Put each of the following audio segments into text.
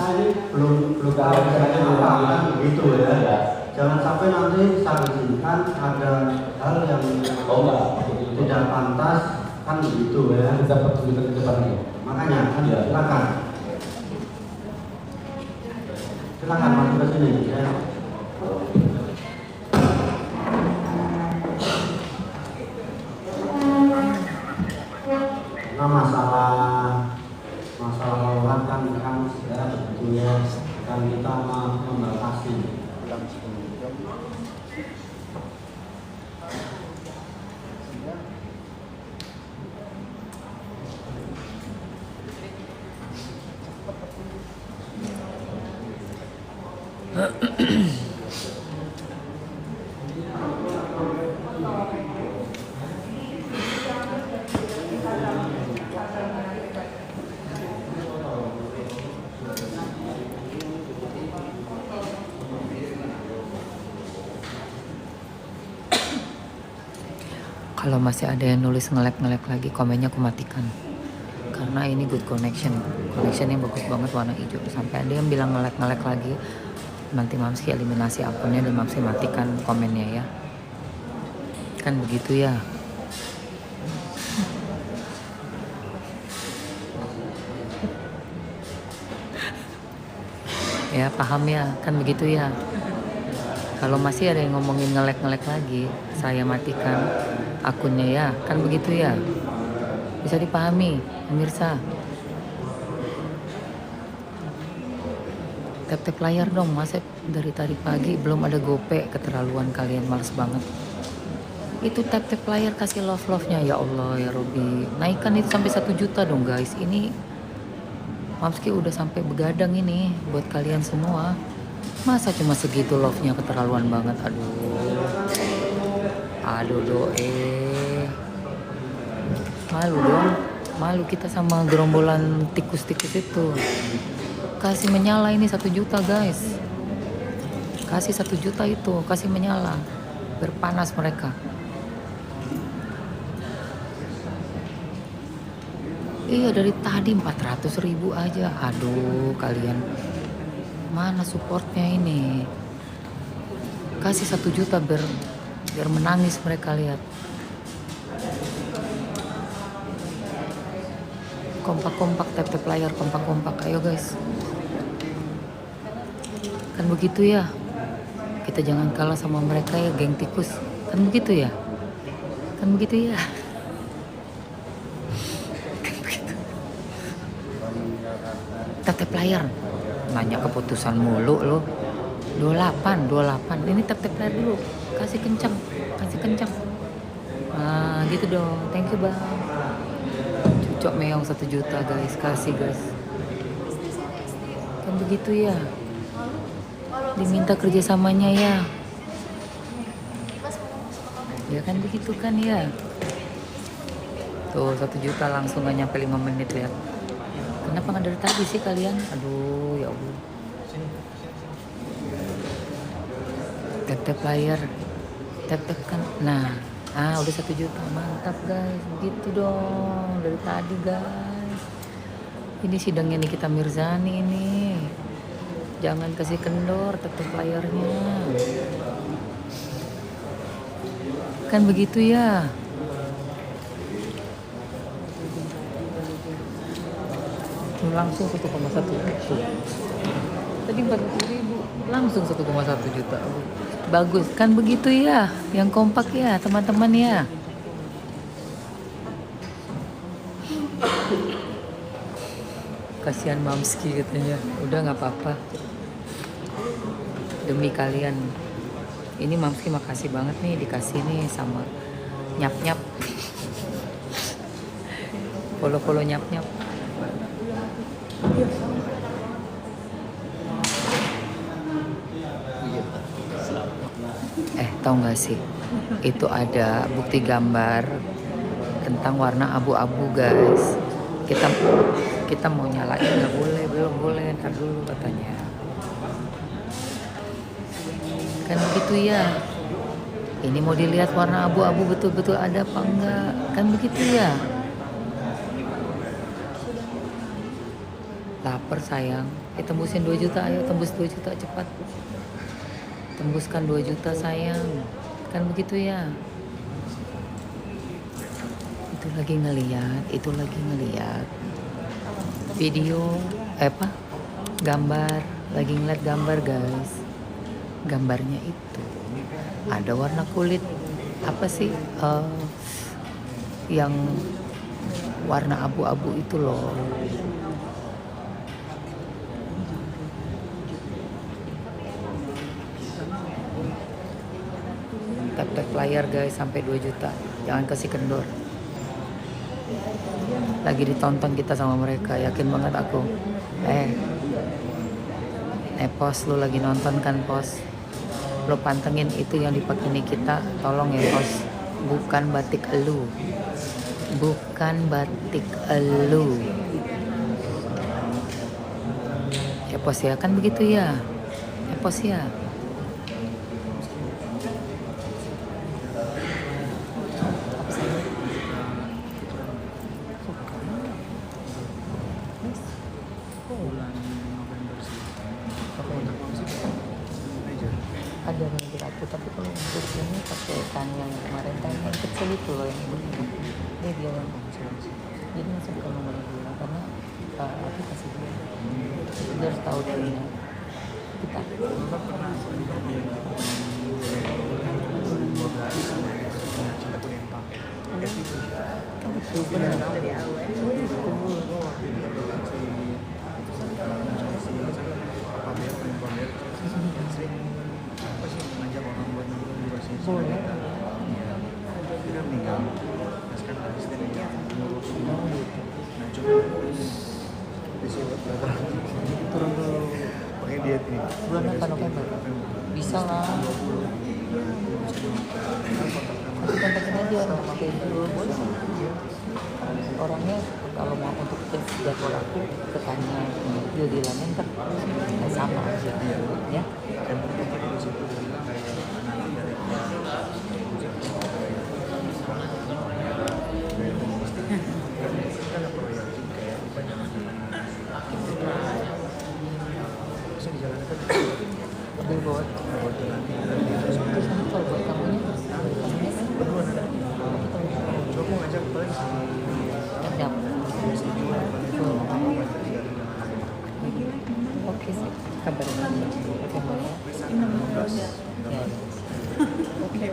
kita ini belum tahu caranya apa kan begitu ya. Jangan sampai nanti saya izinkan ada hal yang tidak pantas kan begitu ya. Kita pertunjukan ke depan ini. Makanya kan silakan. Silakan masuk ke sini ya. Nah, masalah lautan kan ya sebetulnya kan kita membatasi. Kalau masih ada yang nulis ngelek-ngelek lagi, komennya aku matikan. Karena ini good connectionnya bagus banget warna hijau. Sampai ada yang bilang ngelek-ngelek lagi, nanti Mamski eliminasi akunnya dan Mamski matikan komennya ya. Kan begitu ya. Ya paham ya, kan begitu ya. Kalau masih ada yang ngomongin ngelek-ngelek lagi, saya matikan akunnya ya, kan begitu ya. Bisa dipahami, pemirsa. Tap-tap layar dong, masa dari tadi pagi belum ada gope, keterlaluan kalian, males banget. Itu tap-tap layar kasih love-love-nya, ya Allah ya Robi. Naikkan itu sampai 1 juta dong guys. Ini Mamski udah sampai begadang ini buat kalian semua. Masa cuma segitu love-nya, keterlaluan banget. Aduh malu dong, malu kita sama gerombolan tikus-tikus itu. Kasih menyala ini 1 juta guys, kasih 1 juta itu, kasih menyala berpanas mereka. Iya dari tadi 400.000 aja. Aduh kalian mana supportnya ini? Kasih 1 juta biar menangis mereka, lihat. Kompak-kompak, tap-tap layar, kompak-kompak. Ayo guys. Kan begitu ya. Kita jangan kalah sama mereka ya, geng tikus. Kan begitu ya. Kan begitu ya. Kan begitu. Tap-tap layar. Nanya keputusan mulu lo. 28. Ini tap-tap layar dulu. Kasih kencang. Nah gitu dong. Thank you bang. Cucok meong 1 juta guys. Kasih guys. Kan begitu ya. Diminta kerjasamanya ya. Ya kan begitu kan ya. Tuh 1 juta langsung gak nyampe 5 menit lihat. Kenapa gak dari tadi sih kalian? Aduh ya Allah. Tap-tap layar. Tap-tap kan. Nah udah 1 juta. Mantap guys. Gitu dong. Dari tadi guys. Ini sidangnya Nikita Mirzani ini. Jangan kasih kendor tap-tap layarnya. Kan begitu ya. Langsung 1,1 tadi 40.000 langsung 1,1 juta. Bagus kan begitu ya, yang kompak ya teman-teman ya. Kasihan Mamski katanya. Udah nggak apa-apa demi kalian. Ini Mamski makasih banget nih dikasih nih sama nyap-nyap. Follow nyap-nyap. Tahu nggak sih, itu ada bukti gambar tentang warna abu-abu guys. Kita mau nyalain nggak boleh, belum boleh, ntar dulu katanya. Kan begitu ya. Ini mau dilihat warna abu-abu betul-betul ada apa enggak, kan begitu ya. Lapar sayang. Tembusin 2 juta, ayo tembus 2 juta cepat. Tembuskan 2 juta sayang. Kan begitu ya. Itu lagi ngeliat video apa? Gambar, lagi ngeliat gambar guys. Gambarnya itu ada warna kulit apa sih? Yang warna abu-abu itu loh. Tap layar guys sampai 2 juta. Jangan kasih kendor. Lagi ditonton kita sama mereka, yakin banget aku. Pos lu lagi nonton kan pos? Lu pantengin itu yang dipakai Nikita, tolong ya pos. Bukan batik elu. Bukan batik elu. Pos ya kan begitu ya. Pos ya. Ada yang aku, tapi kalau untuk ini pakai tanya yang kemarin tanya yang kecil itu loh yang begini. Ini dia yang kecil. Jadi masuk ke nomor 2 karena aku kasih dia harus tahu dirinya kita. Boleh. Dia meninggal. Sekarang asistennya turun dulu pakai diet ini. Bulan apa November? Bisa lah. Kontakin aja orang schedule boleh. Orangnya kalau mau untuk tes jadwal aku ketanya deal-dealannya ntar sama aja ya. Billboard terus kalau buat kamunya Coba ngajak balik Dap. Oke sih kabarin aja ya. Oke.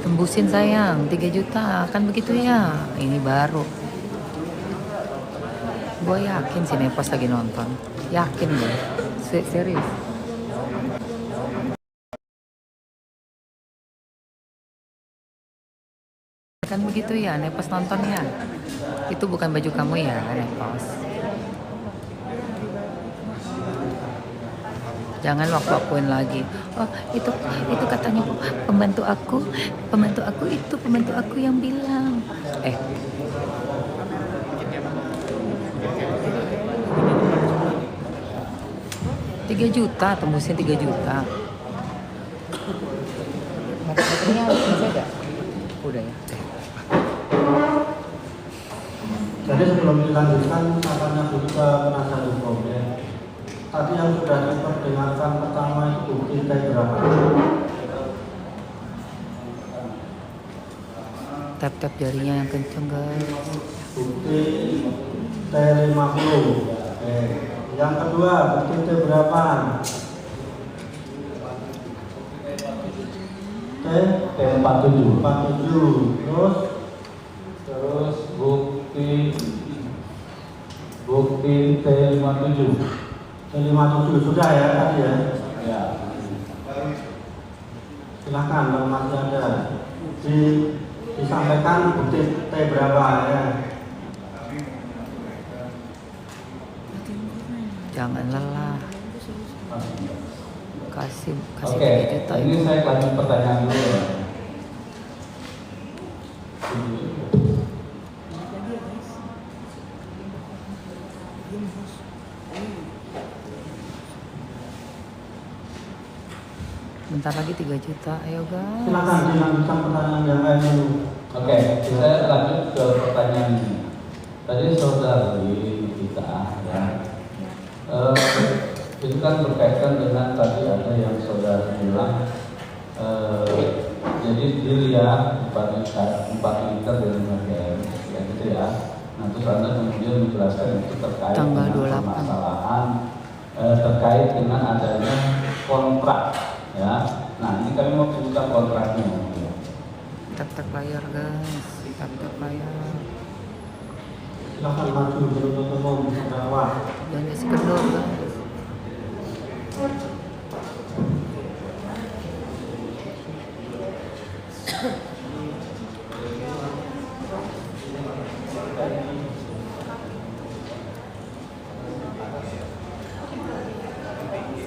Tembusin sayang 3 juta kan begitu ya. Ini baru gue yakin sih Nepos lagi nonton, yakin gue serius. Kan begitu ya Nepos nontonnya. Itu bukan baju kamu ya Nepos. Jangan waktu-waktuin lagi. Oh itu katanya pembantu aku yang bilang. 3 juta, tembusin 3 juta. Baterainya masih ada? Udah ya. Jadi sebelum dilanjutkan, saya tanya dulu ke penasihat hukum ya. Tadi yang sudah diperdengarkan pertama itu bukti berapa? Tap jarinya yang kenceng guys. Bukti T50. Yang kedua, bukti T berapa? T47. Terus bukti T57. T57 sudah ya tadi ya? Ya. Silakan kalau masih ada. Disampaikan bukti T berapa ya? Jangan lelah. Kasih Oke, 3 juta ini itu. saya lanjut pertanyaan dulu ya. Bentar lagi 3 juta, ayo guys. Silakan dilanjutkan pertanyaan yang lain dulu. Oke, saya lanjut ke pertanyaan dari kita ya. Itu kan berkaitan dengan tadi ada yang saudara bilang, jadi Dilia 4 liter dengan harga ya gitu ya. Nah terus Anda kemudian menjelaskan itu terkait Tanggal dengan 28. permasalahan terkait dengan adanya kontrak ya. Nah ini kami mau buka kontraknya ya. Tap-tap layar guys, tap-tap layar. Silakan maju penuntut umum terdakwa. Jangan isi kendor guys.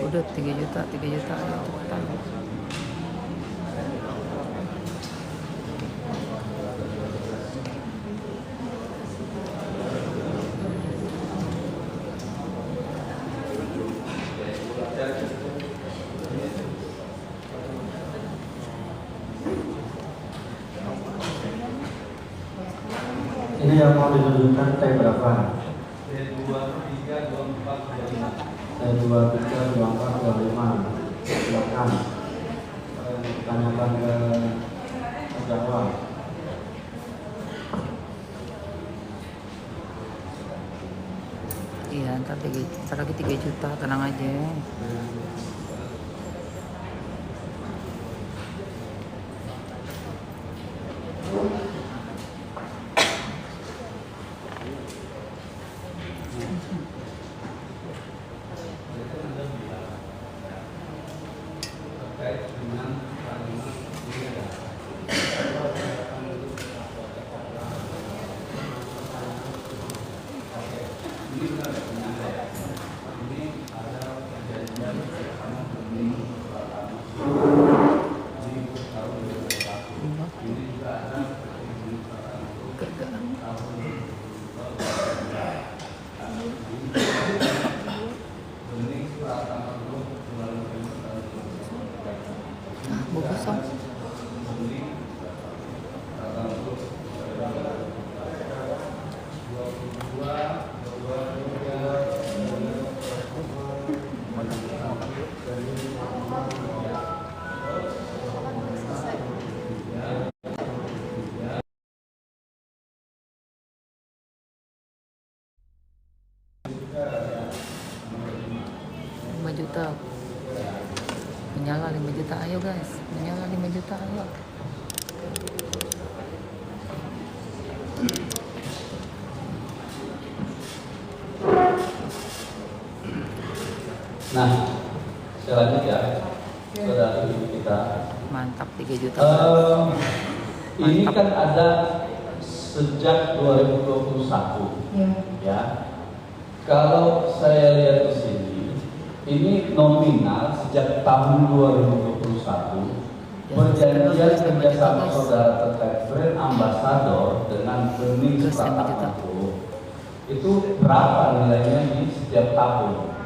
Udah 3 juta ayo cepetan. Ini yang mau ditunjukkan T berapa? T232425. Silakan tanyakan ke terdakwa. Iya, ntar lagi 3 juta, tenang aja. Terkait dengan ini benar ya, ini ada perjanjian sama ini juga ada Bu kosong. Juta menyala 5 juta, ayo guys, menyala 5 juta, ayo. Nah, saya lanjut ya, saudara kita. Mantap 3 juta. Ini kan ada sejak 2021, ya. Kalau saya lihat di sini, ini nominal sejak tahun 2021 perjanjian kerjasama saudara terkait brand ambassador dengan Bening Suprapto itu berapa nilainya di setiap tahun?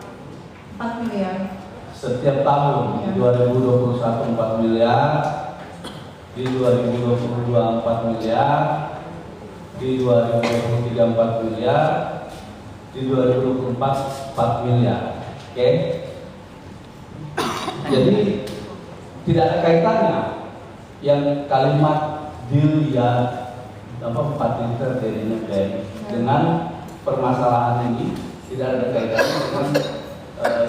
4 miliar. Setiap tahun di 2021 4 miliar, di 2022 4 miliar, di 2023 4 miliar, di 2024 4 miliar. Oke, jadi tidak ada kaitannya yang kalimat deal ya 4 liter jadinya dengan permasalahan ini, tidak ada kaitannya dengan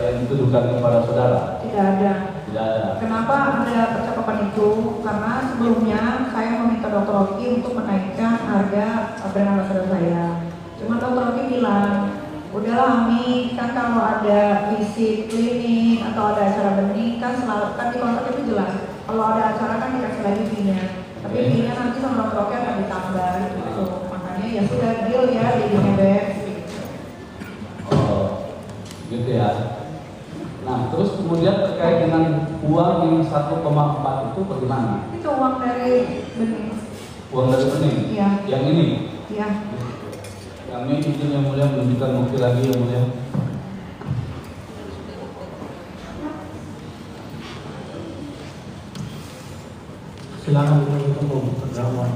yang dituduhkan kepada saudara. Tidak ada. Tidak ada. Kenapa ada percakapan itu? Karena sebelumnya saya meminta Dr. Rocky untuk menaikkan harga brand ambassador saya. Cuma Dr. Rocky bilang, udahlah Ami, kan kalau ada visit klinik atau ada acara benih kan selalu kan di kontrak itu jelas. Kalau ada acara kan dikasih lagi fee-nya. Tapi fee-nya nanti sama Dr. Rocky akan ditambah gitu. Makanya ya sudah deal ya jadinya BEM. Oh, gitu ya. Nah, terus kemudian terkait dengan uang yang 1,4 itu bagaimana? Itu uang dari benih. Uang dari benih? Iya. Yang ini? Iya. Kami izin yang mulia menunjukkan bukti lagi yang mulia. Silakan penuntut umum terdakwa.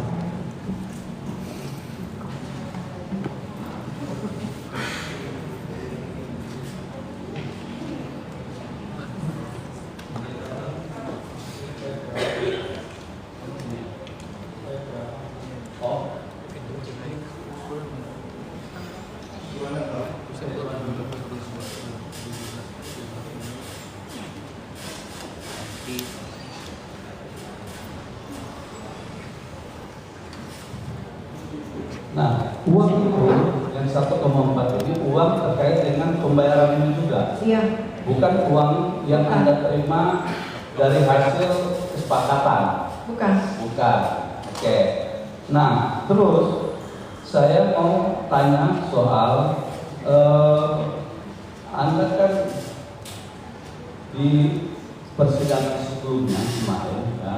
Nah, uang itu yang 1,4 ini uang terkait dengan pembayaran ini juga. Iya. Bukan uang yang Bukan. Anda terima dari hasil kesepakatan. Bukan. Bukan. Oke. Nah, terus saya mau tanya soal Anda kan di persidangan sebelumnya kemarin, ya,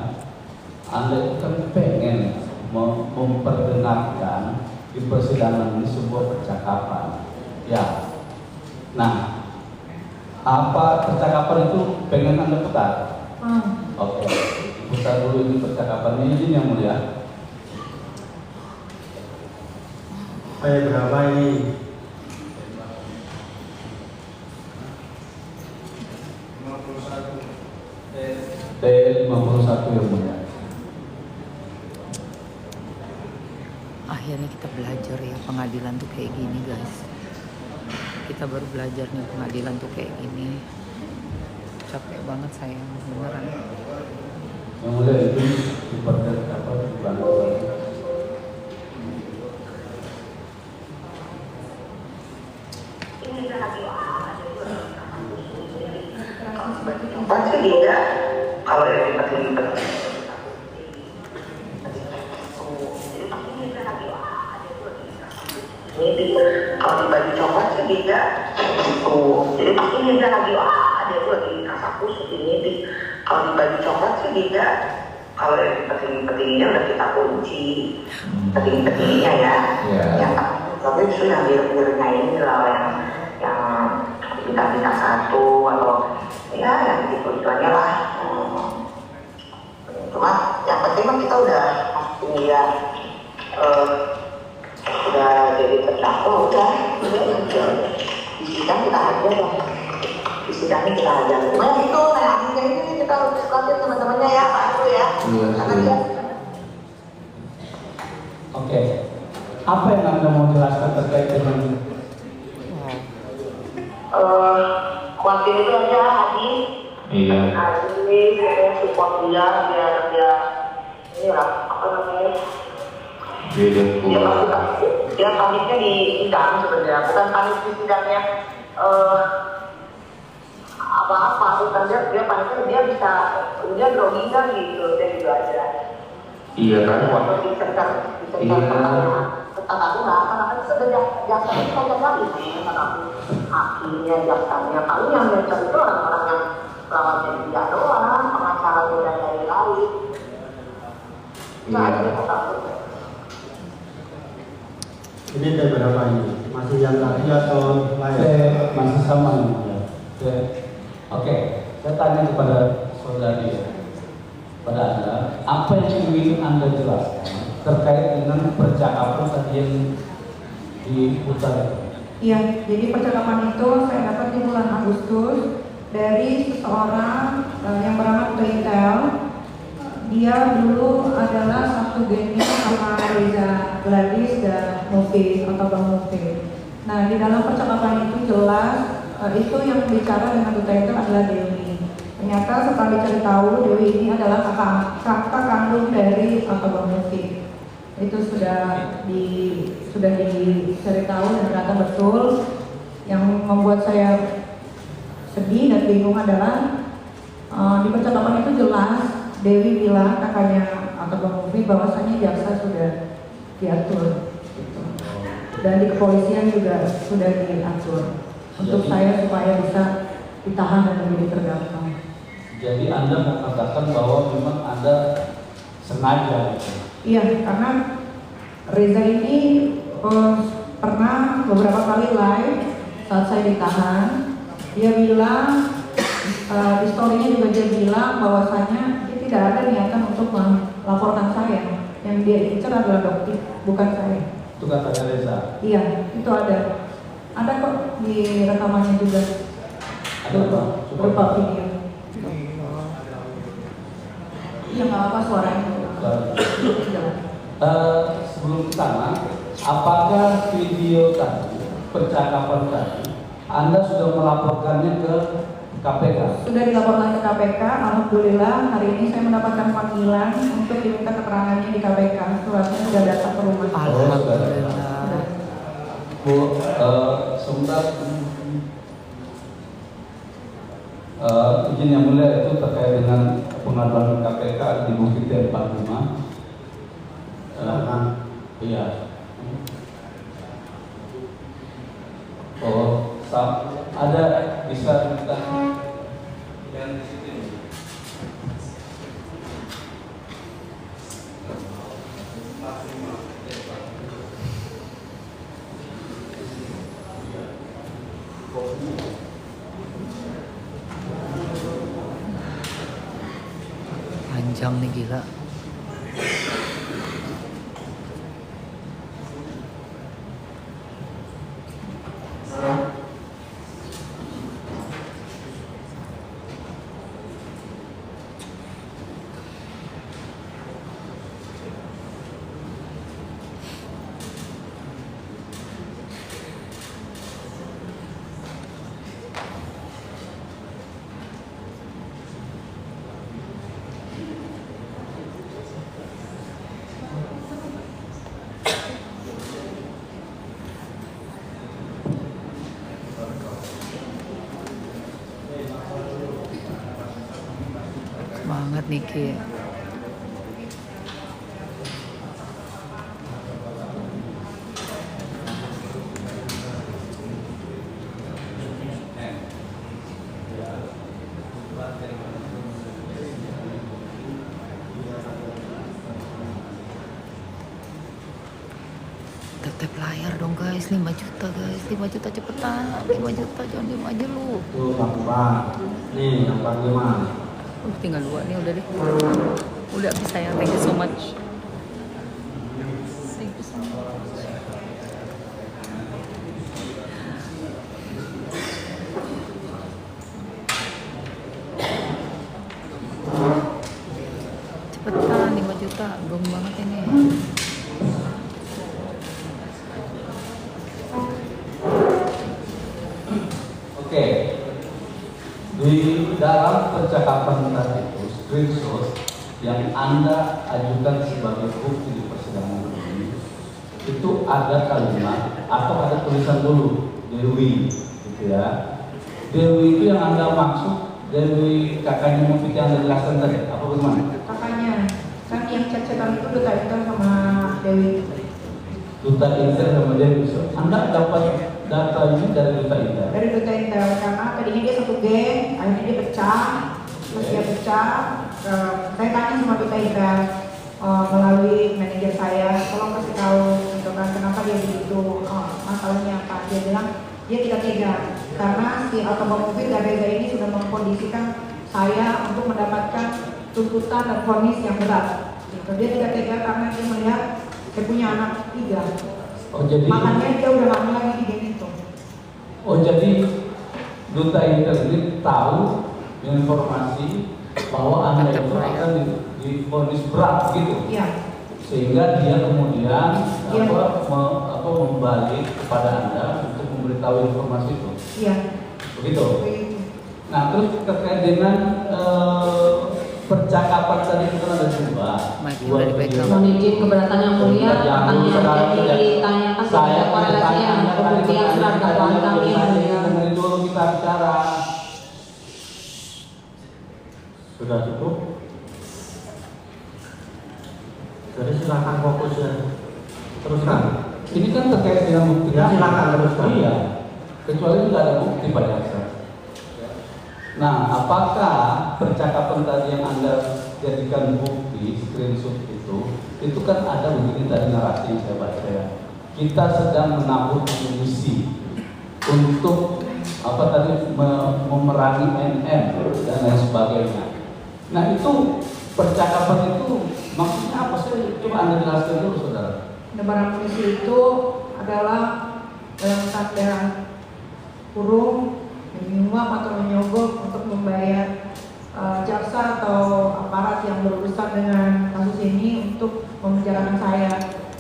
Anda itu kan pengen memperdengarkan di persidangan ini sebuah percakapan, ya. Nah, apa percakapan itu pengen Anda putar? Oke, putar dulu ini percakapannya, izin yang mulia. Berapa ini? T51 yang mulia. Akhirnya kita belajar ya, pengadilan tuh kayak gini guys. Kita baru belajar nih pengadilan tuh kayak gini. Capek banget saya, beneran. Yang mulia itu diperden apa dibantu. Pasti tidak kalau yang diperlukan. Ini kalau dibagi coklat sih tidak. Jadi pasti tidak lagi ada itu lagi kasaku ini. Kalau dibagi coklat sih tidak. Kalau yang petingginya udah kita kunci, petingginya ya. Yang tapi itu yang biru-birunya ini lah yang kita satu atau ya yang gitu aja lah. Cuma yang penting kan kita udah ini ya udah jadi terdakwa udah di sidang kita aja lah, di sidangnya kita aja. Cuma itu nantinya ini kita harus diskusi teman-temannya ya Pak Aru ya. Karena dia Oke. Apa yang Anda mau jelaskan terkait dengan kuatir itu aja Adi. Iya. Adi saya support dia biar dia ini lah apa namanya? Dia paniknya di sidang sebenarnya, bukan panik di sidangnya apa-apa, bukan dia paniknya dia bisa dia grogi kan gitu, dia gitu aja. Iya kan? Waktu diceritakan pertanyaan tentang aku nggak apa apa itu sudah jaksa itu banyak kali tentang aku hakimnya jaksanya paling yang mencari itu orang-orang yang lawannya dia doang, pengacara dan lain-lain. Ini T berapa ini? Masih yang tadi atau T lain? masih sama ya? Oke, saya tanya kepada saudari ya, pada Anda, apa yang ingin Anda jelaskan terkait dengan percakapan tadi yang diputar? Iya, jadi percakapan itu saya dapat di bulan Agustus dari seseorang yang bernama Intel. Dia dulu adalah satu gengnya sama Reza Gladys dan Mufid atau Bang Mufid. Nah, di dalam percakapan itu jelas itu yang bicara dengan Duta itu adalah Dewi. Ternyata setelah dicari tahu Dewi ini adalah kakak kandung dari atau Bang Mufid. Itu sudah dicari tahu dan ternyata betul. Yang membuat saya sedih dan bingung adalah di percakapan itu jelas Dewi bilang kakaknya atau Bang Mufid bahwasanya jaksa sudah diatur gitu. Dan di kepolisian juga sudah diatur untuk saya supaya bisa ditahan dan menjadi terdakwa. Jadi Anda mengatakan bahwa memang Anda sengaja gitu? Iya, karena Reza ini pernah beberapa kali live saat saya ditahan. Dia bilang di story-nya juga dia bilang bahwasanya dia tidak ada niatan untuk melaporkan saya. Yang dia incar adalah dokter, bukan saya. Itu katanya Reza? Iya, itu ada. Ada kok di rekamannya juga. Ada apa? Berupa video. Iya, nggak apa suaranya. Sebelum ke sana, apakah video tadi, percakapan tadi, Anda sudah melaporkannya ke KPK? Sudah dilaporkan ke KPK. Alhamdulillah hari ini saya mendapatkan panggilan untuk diminta keterangannya di KPK. Suratnya sudah datang ke rumah. Alhamdulillah. sebentar. Izin yang mulia itu terkait dengan pengaduan KPK di Bukit 45. Iya. Oh, ada bisa minta yang di situ. Panjang nih gila. Semangat Niki. Tap layar dong guys, 5 juta guys, 5 juta cepetan, 5 juta jangan diem aja lu. Tuh Pak, nih yang 45. Tinggal 2 nih udah deh. Udah habis sayang, thank you so much. Thank you so much. Cepetan 5 juta, gong banget ini. Oke, di dalam percakapan tadi itu screenshot yang Anda ajukan sebagai bukti di persidangan ini itu ada kalimat atau ada tulisan dulu Dewi, gitu ya. Dewi itu yang Anda maksud Dewi kakaknya Mufid yang Anda jelaskan tadi, apa bagaimana? Kakaknya, kan yang chat-chatan itu Duta Intel sama Dewi. Duta Intel sama Dewi. Anda dapat data ini dari Duta Intel? Dari Duta Intel, karena tadinya dia satu geng, akhirnya dia pecah, terus dia pecah. Saya tanya sama Duta Intel melalui manajer saya, tolong kasih tahu gitu kan, kenapa dia begitu, masalahnya apa. Dia bilang dia tidak tega karena si otomobil Gabeza ini sudah mengkondisikan saya untuk mendapatkan tuntutan dan vonis yang berat. Gitu. Dia tidak tega karena dia melihat dia punya anak 3. Oh, jadi Makanya dia udah lama lagi di geng itu. oh jadi Duta Intel ini tahu informasi bahwa Anda itu akan divonis berat gitu. Iya. Sehingga dia kemudian Iya. membalik kepada Anda untuk memberitahu informasi itu. Iya. Begitu. Begitu. Nah, terus terkait dengan percakapan tadi itu kan ada dua Dari video. background. Mohon izin keberatan yang mulia, pertanyaan yang ditanyakan Saya tidak korelasinya dengan pembuktian surat dakwaan kami yang mulia. Kemudian dulu kita bicara. Sudah cukup? Jadi silakan fokus ya. Teruskan. Ini kan terkait dengan bukti. Ya, silakan teruskan. Iya. Kecuali tidak ada bukti Pak Jaksa. Nah, apakah percakapan tadi yang Anda jadikan bukti, screenshot itu kan ada begini tadi narasi yang saya baca ya. Kita sedang menabur amunisi untuk apa tadi memerangi NN dan lain sebagainya. Nah, itu percakapan itu maksudnya apa sih? Coba Anda jelaskan dulu, saudara. Barang amunisi itu adalah dalam tanda kurung menyuap atau menyogok untuk membayar jaksa atau aparat yang berurusan dengan kasus ini untuk memenjarakan saya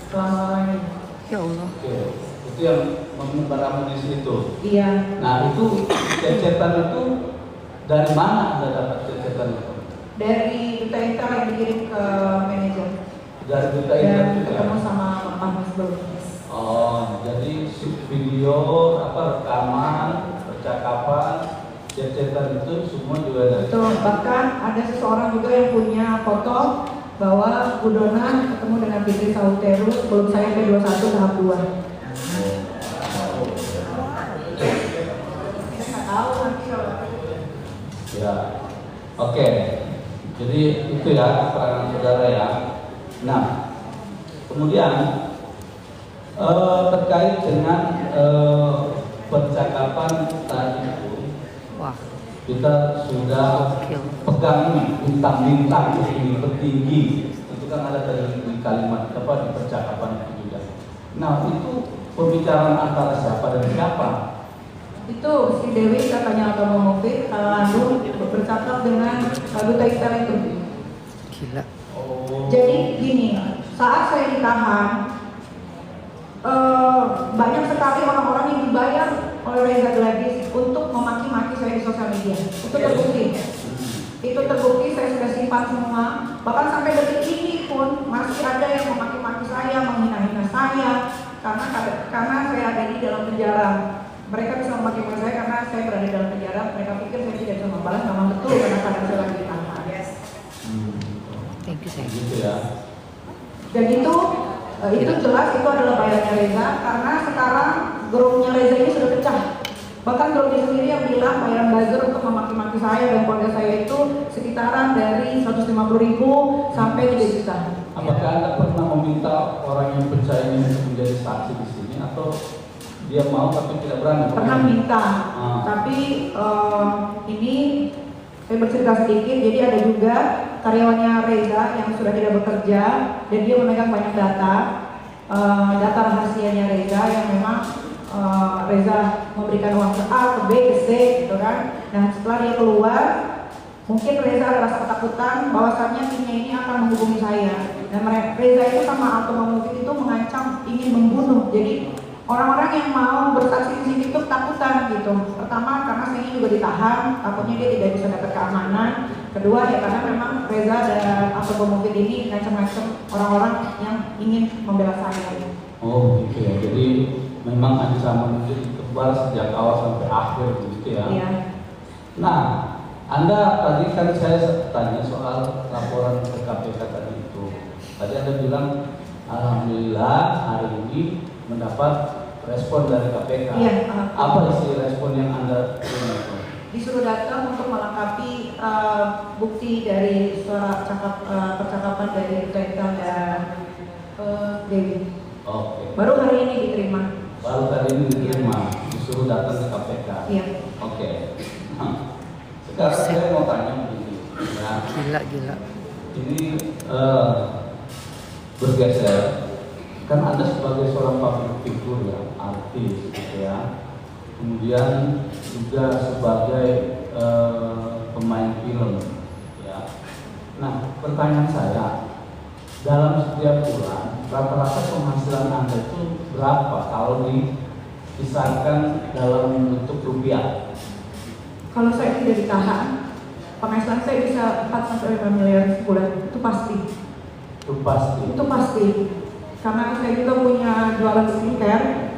selama-lamanya. Ya Allah. Oke, itu yang menyebar amunisi itu. Iya. Nah, itu cecetan itu dari mana Anda dapat cecetan itu? Dari Duta Intel yang dikirim ke manajer. Dari Duta Dan Intel juga. ketemu sama Pak Masbel. Oh, jadi video apa rekaman, percakapan, chat-chatan itu semua juga dari. Betul, bahkan ada seseorang juga yang punya foto bahwa Bu Dona ketemu dengan Fitri Sauteru sebelum saya P21 tahap 2. Saya nggak tahu nanti kalau Ya, oke. Jadi itu ya keterangan saudara ya. Nah, kemudian terkait dengan percakapan tadi itu, Wah, kita sudah gokil. pegang nih bintang-bintang ini petinggi. Itu kan ada di kalimat apa di percakapan itu juga. Nah, itu pembicaraan antara siapa dan siapa? itu si Dewi katanya atau Mufid lalu bercakap dengan Duta Istel itu. Gila. Oh. Jadi gini, saat saya ditahan, banyak sekali orang-orang yang dibayar oleh Reza Gladys untuk memaki-maki saya di sosial media. Itu terbukti. Itu terbukti, saya sudah simpan semua. Bahkan sampai detik ini pun masih ada yang memaki-maki saya, menghina-hina saya, karena saya ada di dalam penjara. Mereka bisa memaki-maki saya karena saya berada dalam penjara. Mereka pikir saya tidak bisa membalas, memang betul karena kadang saya lagi ditahan. Thank you, saya. Gitu ya. Dan itu jelas itu adalah bayarannya Reza, karena sekarang grupnya Reza ini sudah pecah. Bahkan grupnya sendiri yang bilang bayaran buzzer untuk memaki-maki saya dan keluarga saya itu sekitaran dari 150.000 sampai 3 juta. Apakah Anda pernah meminta orang yang percaya ini untuk menjadi saksi di sini atau dia mau tapi tidak berani? Pernah minta, tapi ini saya bercerita sedikit. Jadi ada juga karyawannya Reza yang sudah tidak bekerja dan dia memegang banyak data rahasianya Reza yang memang Reza memberikan uang ke A, ke B, ke C gitu kan. Nah setelah dia keluar, mungkin Reza merasa ketakutan bahwasannya timnya ini akan menghubungi saya. Dan Reza itu sama Alto Mufid itu mengancam ingin membunuh. Jadi orang-orang yang mau bersaksi di sini itu ketakutan gitu. Pertama karena saya ini juga ditahan, takutnya dia tidak bisa dapat keamanan. Kedua ya karena memang Reza dan Alto Mufid ini ngancam-ngancam orang-orang yang ingin membela saya. Oh gitu ya. Jadi memang ancaman itu ditebar sejak awal sampai akhir gitu ya. Iya. Nah, Anda tadi kan saya tanya soal laporan ke KPK tadi itu. Tadi Anda bilang alhamdulillah hari ini mendapat respon dari KPK. Iya. Apa isi respon yang Anda terima? Disuruh datang untuk melengkapi bukti dari suara percakapan dari Duta dan Dewi. Oke. Baru hari ini diterima. Baru tadi ini diterima, disuruh datang ke KPK. Iya. Oke. Sekarang saya mau tanya begini. Ya, Gila. ini bergeser. Kan Anda sebagai seorang public figure ya, artis gitu ya. Kemudian juga sebagai pemain film ya. Nah, pertanyaan saya, dalam setiap bulan rata-rata penghasilan Anda itu berapa kalau dikisarkan dalam bentuk rupiah? Kalau saya tidak ditahan, penghasilan saya bisa 4-5 miliar sebulan, itu pasti. Itu pasti. Itu pasti. Karena saya juga punya jualan skincare.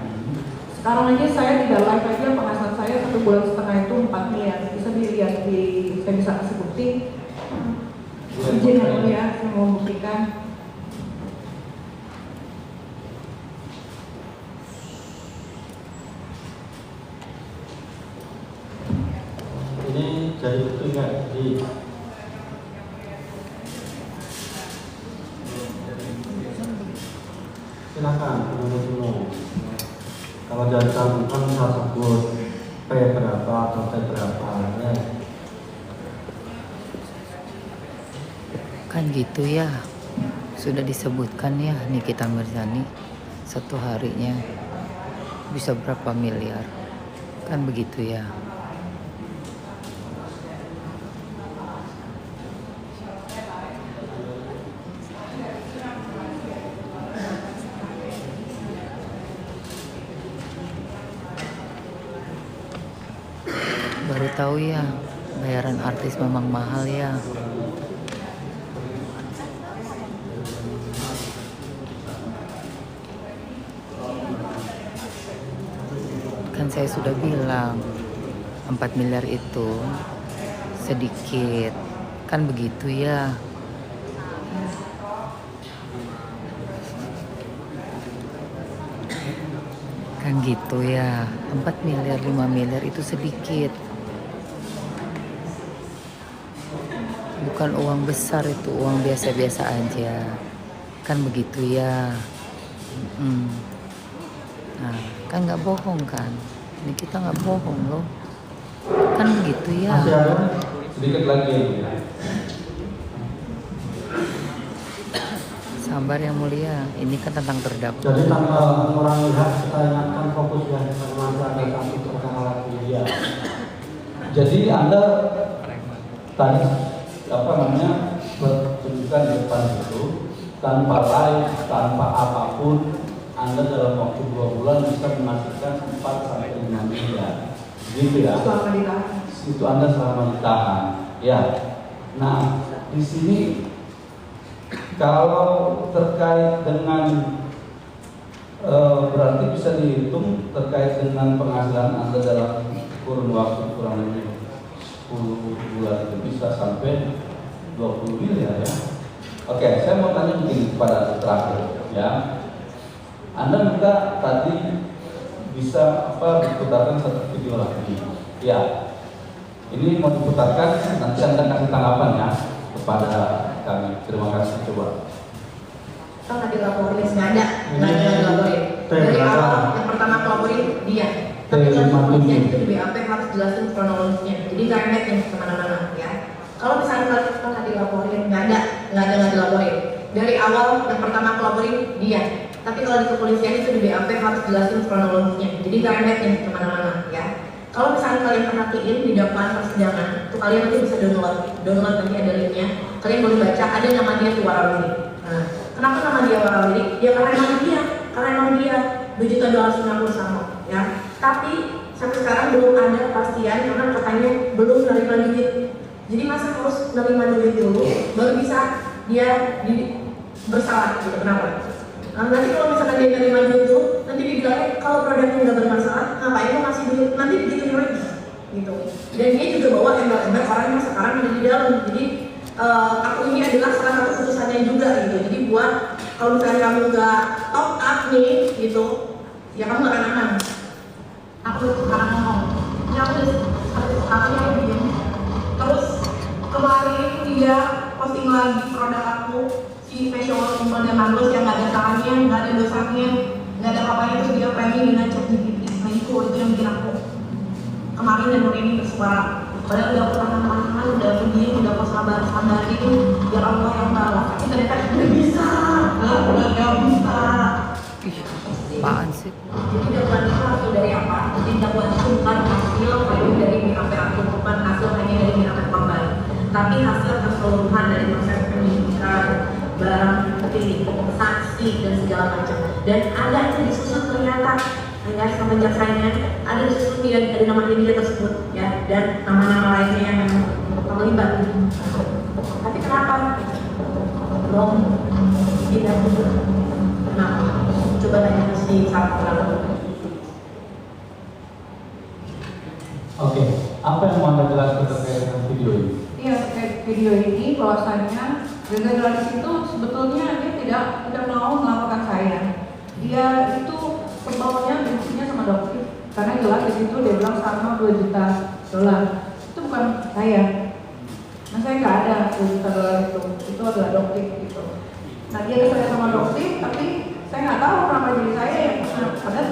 Sekarang aja saya tidak live aja penghasilan saya 1 bulan setengah itu 4 miliar. Bisa dilihat saya bisa kasih bukti. Izin ya, saya mau buktikan. Ini jadi bukti nggak? Jadi silakan menurut umum. Kalau dari kamu kan bisa sebut P berapa atau T berapa ya. Kan gitu ya. Sudah disebutkan ya Nikita Mirzani satu harinya bisa berapa miliar. Kan begitu ya. Baru tahu ya, bayaran artis memang mahal ya. Kan saya sudah bilang 4 miliar itu sedikit. Kan begitu ya. Kan gitu ya. 4 miliar, 5 miliar itu sedikit. Bukan uang besar, itu uang biasa-biasa aja. Kan begitu ya. Nah, kan nggak bohong kan. Ini kita nggak bohong loh. Kan begitu ya. Masih ada? Sedikit lagi ya. Sabar yang mulia, ini kan tentang terdakwa. Jadi tanpa mengurangi hak, kita ingatkan fokus ya, masih ada satu perkara lagi. Ya. Jadi Anda tadi bertunjukkan di depan itu tanpa live, tanpa apapun, Anda dalam waktu 2 bulan bisa menghasilkan 4 sampai 5 miliar. Gitu ya. Selama ditahan. Itu Anda selama ditahan. Ya. Nah, di sini kalau terkait dengan berarti bisa dihitung terkait dengan penghasilan Anda dalam kurun waktu kurang lebih 10 bulan itu bisa sampai 20 miliar ya. Oke, saya mau tanya begini kepada terakhir ya. Anda minta tadi bisa diputarkan satu video lagi. Ya. Ini mau diputarkan, nanti Anda kasih tanggapan ya kepada kami. Terima kasih. Coba. Kan nggak dilaporin, nggak ada dilaporin. Dari awal yang pertama laporin dia. Tapi kalau kepolisian itu di BAP harus jelasin kronologisnya. Jadi nggak net yang kemana-mana ya. Kalau misalnya kita nggak dilaporin, nggak ada dilaporin. Dari awal yang pertama laporin dia. Tapi kalau di kepolisian itu di BAP harus jelasin kronologisnya. Jadi nggak net yang kemana-mana ya. Kalau misalnya kalian perhatiin di depan persidangan, itu kalian nanti bisa download nanti ada linknya. Kalian boleh baca, ada nama dia tuh Warawiri. Nah, kenapa nama dia Warawiri? Ya karena emang dia 2.250 sama, ya. Tapi sampai sekarang belum ada kepastian karena katanya belum menerima duit. Jadi masa harus menerima duit dulu, baru bisa dia bersalah gitu. Kenapa? Nah, nanti kalau misalkan dia menerima duit itu, nanti dibilang kalau produknya nggak bermasalah, ngapain lo ngasih duit? Nanti begitu lagi, gitu. Dan dia juga bawa embel-embel orang yang sekarang ada di dalam. Jadi aku ini adalah salah satu putusannya juga, gitu. Jadi buat kalau misalnya kamu nggak top up nih, gitu, ya kamu nggak akan aman. Aku sekarang ngomong, ya aku yang bikin. Terus kemarin dia posting lagi produk aku. Si facial model Magnus yang nggak ada tangannya, nggak ada dosanya, nggak ada apa-apanya, terus dia framing dengan ChatGPT. Nah itu yang bikin aku kemarin dan hari ini bersuara. Padahal udah teman-teman, udah begini, udah pas sabar itu, ya Allah yang tahu. Tapi ternyata udah bisa, nggak bisa. Apaan sih? Jadi dakwaan itu hasil dari apa? Jadi dakwaan itu bukan hasil hanya dari BAP aku, bukan hasil hanya dari BAP korban, tapi hasil keseluruhan dari proses penyidikan, barang bukti, saksi dan segala macam. Dan ada yang disusun ternyata hanya sama jaksanya, ada disusun ada nama dia tersebut ya, dan nama-nama lainnya yang terlibat. Tapi kenapa? Belum tidak betul. Kenapa? Coba tanya si Sarah. Oke, apa yang mau Anda jelaskan terkait dengan video ini? Iya, terkait video ini bahwasannya General itu sebetulnya dia tidak mau melaporkan saya. Dia itu pembawanya bencinya sama dokter karena jelas di situ dia bilang sama $2 juta. Itu bukan saya. Nah saya nggak ada $2 juta itu adalah dokter gitu. Nah dia saya sama dokter tapi saya nggak tahu kenapa jadi saya yang padahal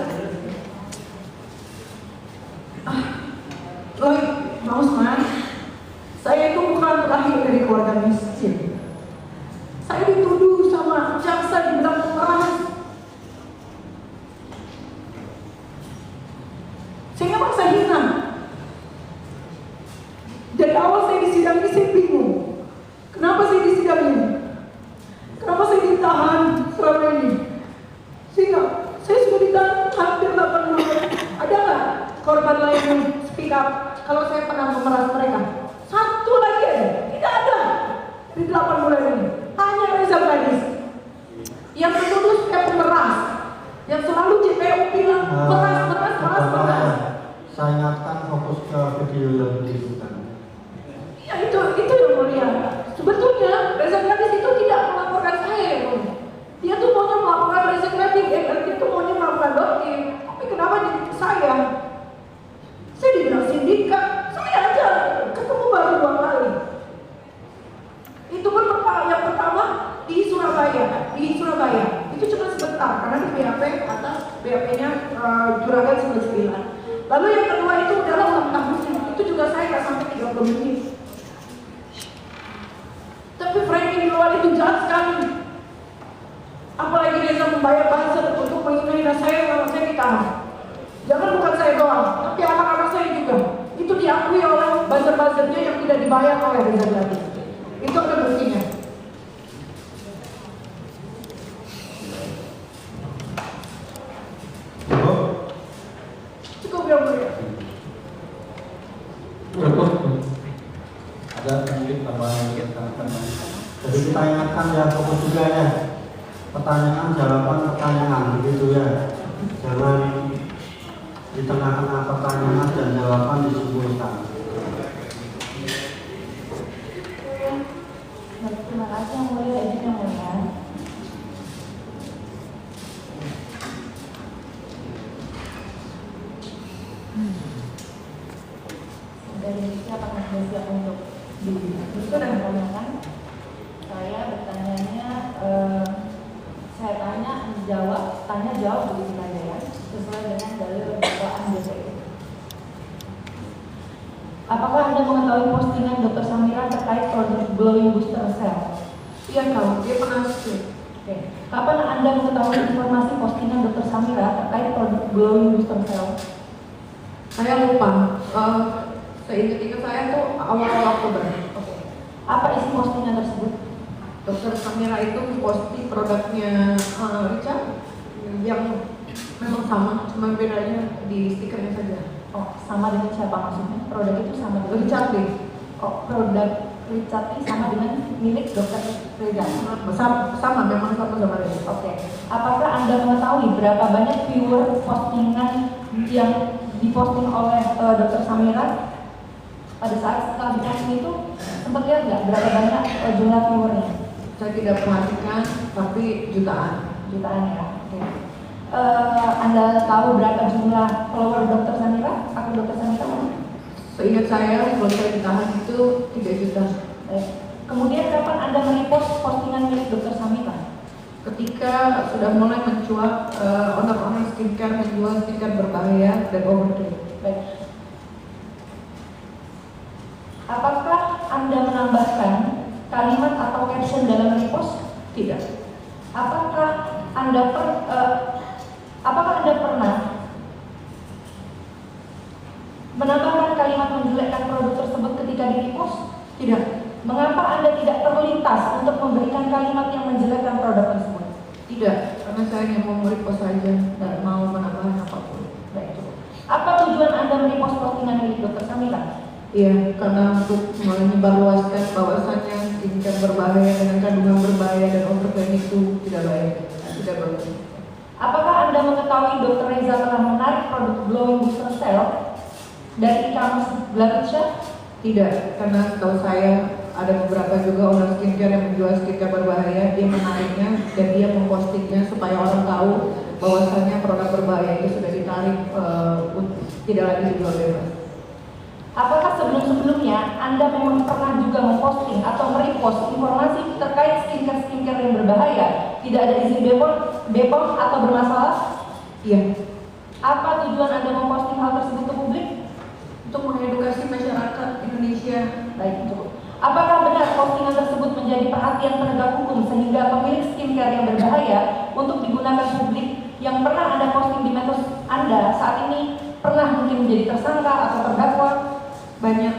Roy, Mausman, saya itu bukan terakhir dari keluarga miskin. Saya dituduh sama jaksa dibilang pemeras. Sehingga bangsa hina. Dari awal saya disidang ini saya bingung. Kenapa saya disidang ini? Kenapa saya ditahan selama ini? Sehingga saya sudah ditahan hampir 8 bulan. Ada nggak korban lain yang speak up kalau saya pernah memeras mereka? Satu lagi ada, tidak ada di 8 bulan ini. Hanya Reza Gadis yang menuduh saya pemeras, yang selalu JPU bilang peras keras. Saya ingatkan fokus ke video yang ditunjukkan. Ya itu yang mulia. Sebetulnya Reza Gratis itu tidak melaporkan saya yang mulia. Dia tuh maunya melaporkan Reza Gratis, dia tuh maunya melaporkan Dokim. Tapi kenapa di saya? Saya dibilang sindikat, saya aja ketemu baru 2 kali. Itu pun yang pertama di Surabaya. Itu cuma sebentar karena di BAP atas BAP-nya Juragan 99. Lalu yang kedua itu adalah ulang tahunnya. Itu juga saya nggak sampai 30 menit. Tapi framing di luar itu jahat sekali. Apalagi Reza membayar buzzer untuk menghina saya kalau saya ditahan. Jangan bukan saya doang, tapi anak-anak saya juga. Itu diakui oleh buzzer-buzzernya yang tidak dibayar oleh Reza Gratis. Itu ada buktinya. Cukup ya mulia. Cukup. Ada mungkin tambahan yang Jadi kita ingatkan ya fokus juga ya. Pertanyaan, jawaban, pertanyaan begitu ya. Jangan di tengah-tengah pertanyaan dan jawaban disimpulkan. Terima kasih yang mulia, izin yang mulia. Dari apakah sudah siap untuk ditanyakan? Saya bertanyanya, saya tanya jawab begitu saja ya, sesuai dengan dalil dakwaan DPR. Apakah Anda mengetahui postingan Dr. Samira terkait produk glowing booster cell? Iya tahu, dia pernah share. Oke. Kapan Anda mengetahui informasi postingan Dr. Samira terkait produk glowing booster cell? Saya lupa. Seingat-ingat saya tuh awal Oktober. Oke. Apa isi postingan tersebut? Dr. Samira itu memposting produknya Richard yang memang sama, cuma bedanya di stikernya saja. Oh, sama dengan siapa maksudnya? Produk itu sama dengan Richard deh. Oh, produk Richard ini sama dengan milik Dr. Reza. Sama, memang sama Reza. Oke. Apakah Anda mengetahui berapa banyak viewer postingan yang diposting oleh Dr. Samira pada saat setelah diposting itu? Sempat lihat nggak berapa banyak jumlah viewernya? Saya tidak perhatikan, tapi jutaan ya. Oke. Anda tahu berapa jumlah follower Dr. Samira? Akun Dr. Samira? Seingat saya, kalau saya ditahan itu 3 juta. Kemudian kapan Anda merepost postingan milik Dr. Samira? Ketika sudah mulai mencuat owner-owner skincare menjual skincare berbahaya dan overkill. Baik. Apakah Anda menambahkan kalimat atau caption dalam repost? Tidak. Apakah Anda pernah menambahkan kalimat menjelekkan produk tersebut ketika di repost? Tidak. Mengapa Anda tidak terlintas untuk memberikan kalimat yang menjelekkan produk tersebut? Tidak, karena saya hanya mau merepost saja, tidak mau menambahkan apapun. Baik. Apa tujuan Anda merepost postingan milik Dr. Samira? Iya, karena untuk menyebarluaskan bahwasannya skincare berbahaya dengan kandungan berbahaya dan overkill itu tidak baik, tidak bagus. Apakah Anda mengetahui Dr. Reza telah menarik produk glowing booster cell dari e-commerce Glavicia? Tidak, karena setahu saya ada beberapa juga owner skincare yang menjual skincare berbahaya, dia menariknya dan dia mempostingnya supaya orang tahu bahwasannya produk berbahaya itu sudah ditarik, tidak lagi dijual bebas. Apakah sebelum-sebelumnya Anda memang pernah juga memposting atau merepost informasi terkait skincare yang berbahaya, tidak ada izin BPOM atau bermasalah? Iya. Apa tujuan Anda memposting hal tersebut ke publik? Untuk mengedukasi masyarakat Indonesia. Baik, cukup. Apakah benar postingan tersebut menjadi perhatian penegak hukum sehingga pemilik skincare yang berbahaya untuk digunakan publik yang pernah Anda posting di medsos Anda saat ini pernah mungkin menjadi tersangka atau terdakwa? Banyak.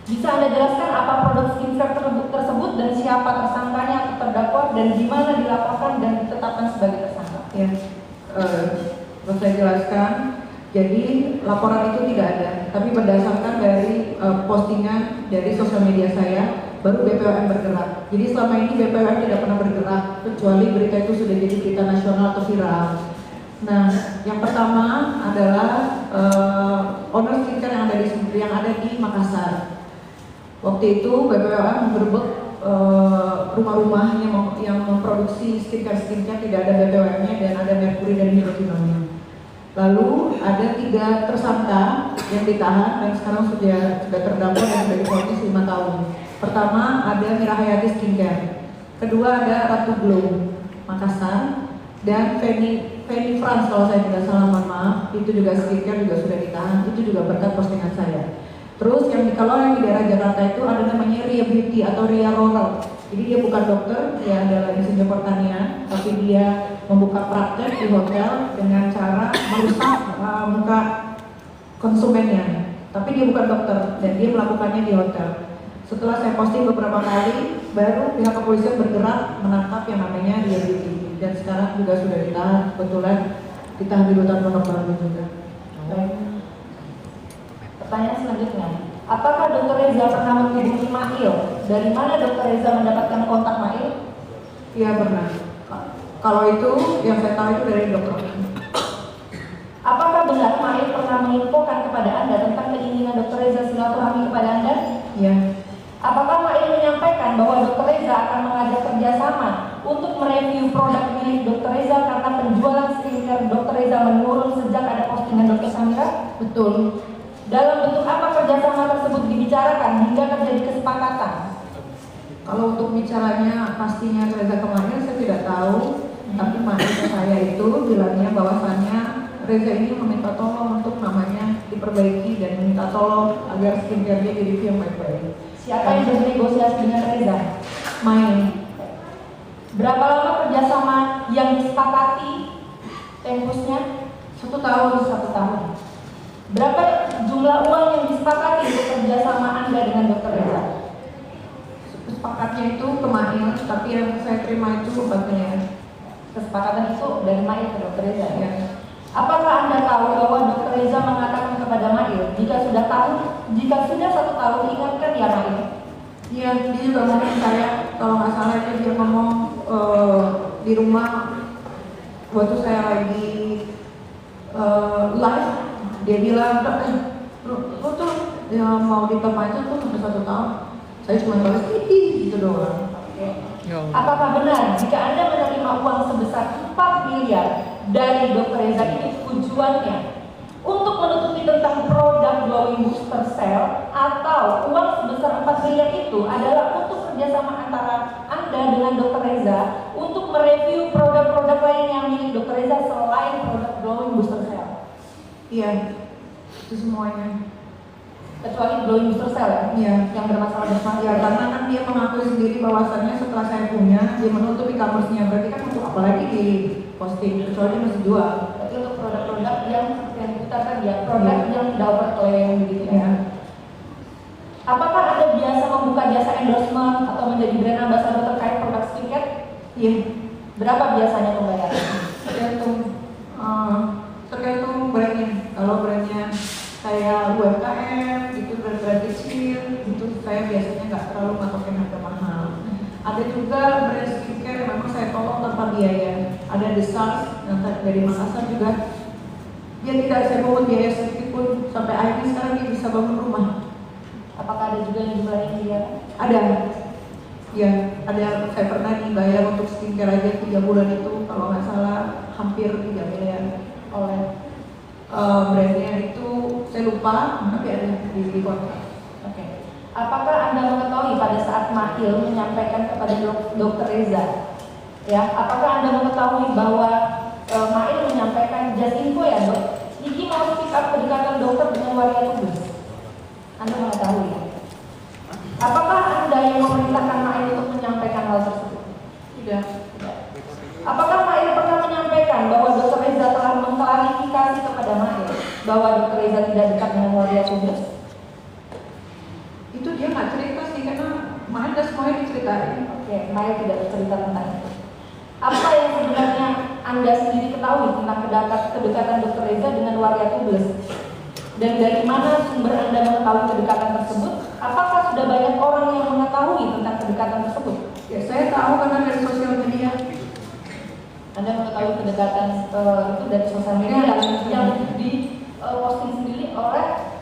Bisa Anda jelaskan apa produk skincare tersebut dan siapa tersangkanya atau terdakwa dan di mana dilaporkan dan ditetapkan sebagai tersangka? Ya, mau saya jelaskan. Jadi laporan itu tidak ada, tapi berdasarkan dari postingan dari sosial media saya, baru BPOM bergerak. Jadi selama ini BPOM tidak pernah bergerak, kecuali berita itu sudah jadi berita nasional atau viral. Nah, yang pertama adalah owner skincare yang ada di Makassar. Waktu itu BPOM menggerebek rumah-rumah yang memproduksi skincare tidak ada BPOM-nya dan ada merkuri dan hidroquinone. Lalu ada 3 tersangka yang ditahan dan sekarang sudah terdakwa dan sudah difonis 5 tahun. Pertama ada Mirahayati Skincare, kedua ada Ratu Glow Makassar, dan Fanny France kalau saya tidak salah, mohon maaf, itu juga skincare juga sudah ditahan, itu juga berkat postingan saya. Terus kalau yang di daerah Jakarta itu ada namanya Ria Beauty atau Ria Rural. Jadi dia bukan dokter, dia adalah insinyur pertanian, tapi dia membuka praktek di hotel dengan cara merusak muka konsumennya. Tapi dia bukan dokter dan dia melakukannya di hotel. Setelah saya posting beberapa kali, baru pihak kepolisian bergerak menangkap yang namanya Ria Beauty. Dan sekarang juga sudah ditahan, kebetulan ditahan di Rutan Pondok Labu juga. Baik. Pertanyaan selanjutnya, apakah Dr. Reza pernah menghubungi Mail? Dari mana Dr. Reza mendapatkan kontak Mail? Iya pernah. Kalau itu yang saya tahu itu dari dokter. Apakah benar Mail pernah menginfokan kepada Anda tentang keinginan Dr. Reza silaturahmi kepada Anda? Iya. Apakah Mail menyampaikan bahwa Dr. Reza akan mengajak kerjasama untuk mereview produk milik Dr. Reza karena penjualan skincare Dr. Reza menurun sejak ada postingan Dr. Samira? Betul. Dalam bentuk apa kerjasama tersebut dibicarakan hingga terjadi kesepakatan? Kalau untuk bicaranya pastinya Reza kemarin saya tidak tahu, tapi mahasiswa saya itu bilangnya bahwasannya Reza ini meminta tolong untuk namanya diperbaiki dan meminta tolong agar skincare-nya direview yang baik-baik. Siapa yang bernegosiasi dengan Reza? Main. Berapa lama kerjasama yang disepakati tempusnya? 1 tahun. 1 tahun. Berapa jumlah uang yang disepakati untuk kerjasama Anda dengan Dr. Reza? Sepakatnya itu ke Mail, tapi yang saya terima itu 4 miliar. Kesepakatan itu dari Mail ke Dr. Reza ya? Ya. Apakah Anda tahu bahwa Dr. Reza mengatakan kepada Mail, jika sudah 1 tahun ingatkan ya Mail? Iya, dia juga ngomong saya, kalau nggak salah itu dia ngomong di rumah waktu saya lagi live, dia bilang, lu tuh ya, mau ditem aja tuh sampai 1 tahun. Saya cuma balas gitu doang. Apakah benar jika Anda menerima uang sebesar 4 miliar dari Dr. Reza ini tujuannya untuk menutupi tentang produk glowing booster cell, atau uang sebesar 4 miliar itu adalah untuk kerjasama antara Anda dengan Dr. Reza untuk mereview produk-produk lain yang milik Dr. Reza selain produk glowing booster cell? Iya, itu semuanya. Kecuali glowing booster cell ya? Iya. Yang bermasalah bersama Ya, karena kan dia mengakui sendiri bahwasannya setelah saya punya, dia menutup e-commerce-nya. Berarti kan untuk apa lagi di posting, kecuali dia masih jual. Berarti untuk produk-produk yang diputarkan ya, produk yang tidak overclaim begitu ya. Apakah Anda biasa membuka jasa endorsement atau menjadi brand ambassador terkait produk skincare? Iya. Berapa biasanya pembayarannya? Tergantung brandnya. Kalau brandnya kayak UMKM, itu brand-brand kecil, itu saya biasanya nggak terlalu matokin harga mahal. Ada juga brand skincare yang memang saya tolong tanpa biaya. Ada The Stars yang dari Makassar juga. Dia tidak saya pungut biaya sedikit pun, sampai akhirnya sekarang dia bisa bangun rumah. Apakah ada juga yang jumlahnya dia? Ada. Ya, ada. Saya pernah dibayar untuk skincare aja 3 bulan itu, kalau nggak salah hampir 3 miliar oleh brandnya itu saya lupa, tapi ada di kontrak. Oke. Apakah Anda mengetahui pada saat Mahil menyampaikan kepada Dr. Reza, ya? Apakah Anda mengetahui bahwa Mahil menyampaikan just info ya dok? Iki mau speak up kedekatan dokter dengan waria tugas. Anda mengetahui ya? Apakah Anda yang memerintahkan Mahil untuk menyampaikan hal tersebut? Tidak. Apakah Mahil pernah menyampaikan bahwa Dr. Reza telah mengklarifikasi kepada Mahil bahwa Dr. Reza tidak dekat dengan waria tugas? Itu dia nggak cerita sih, karena mana semuanya diceritain. Oke, Mahil tidak bercerita tentang itu. Apa yang sebenarnya Anda sendiri ketahui tentang kedekatan Dr. Reza dengan waria tugas? Dan dari mana sumber Anda mengetahui kedekatan tersebut? Apakah sudah banyak orang yang mengetahui tentang kedekatan tersebut? Ya, saya tahu karena dari sosial media. Anda mengetahui kedekatan itu dari sosial media yang di posting sendiri oleh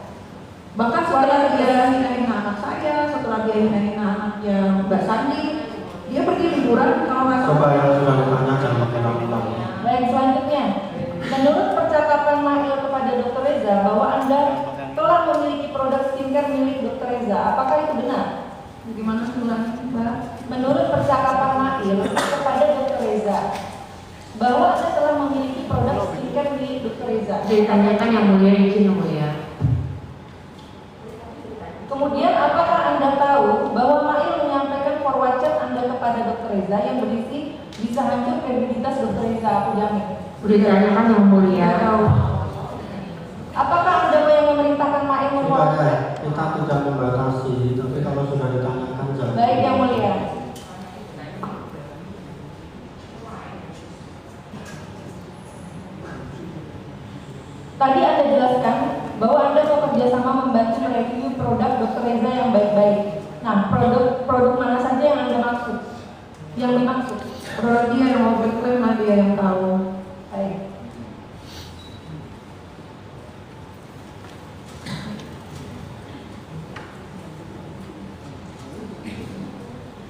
bahkan setelah dia hina-hina anak saya, setelah dia hina-hina anaknya Mbak Sandi, dia pergi liburan kalau nggak Coba salah. yang sudah ditanya jangan ulang-ulang. Baik, selanjutnya, menurut percakapan Mail kepada Dr. Reza bahwa Anda telah memiliki produk skincare milik Dr. Reza, apakah itu benar? Bagaimana ulang, Mbak? Menurut percakapan Mail kepada Dr. Reza bahwa Anda telah memiliki produk skincare milik Dr. Reza. Ditanyakan yang mulia, izin yang mulia. Kemudian apakah Anda tahu bahwa Mail menyampaikan forward chat Anda kepada Dr. Reza yang berisi bisa hancur kredibilitas Dr. Reza, aku jamin. Udah ditanyakan yang mulia. Apakah Anda yang memerintahkan Mail memforward chat? Kita tidak membatasi, tapi kalau sudah ditanyakan jangan. Baik, yang mulia. Tadi Anda jelaskan bahwa Anda mau kerjasama membantu mereview produk Dr. Reza yang baik-baik. Nah, produk mana saja yang Anda maksud? Yang dimaksud? Produk dia yang mau berklaim lah, dia yang tahu. Baik.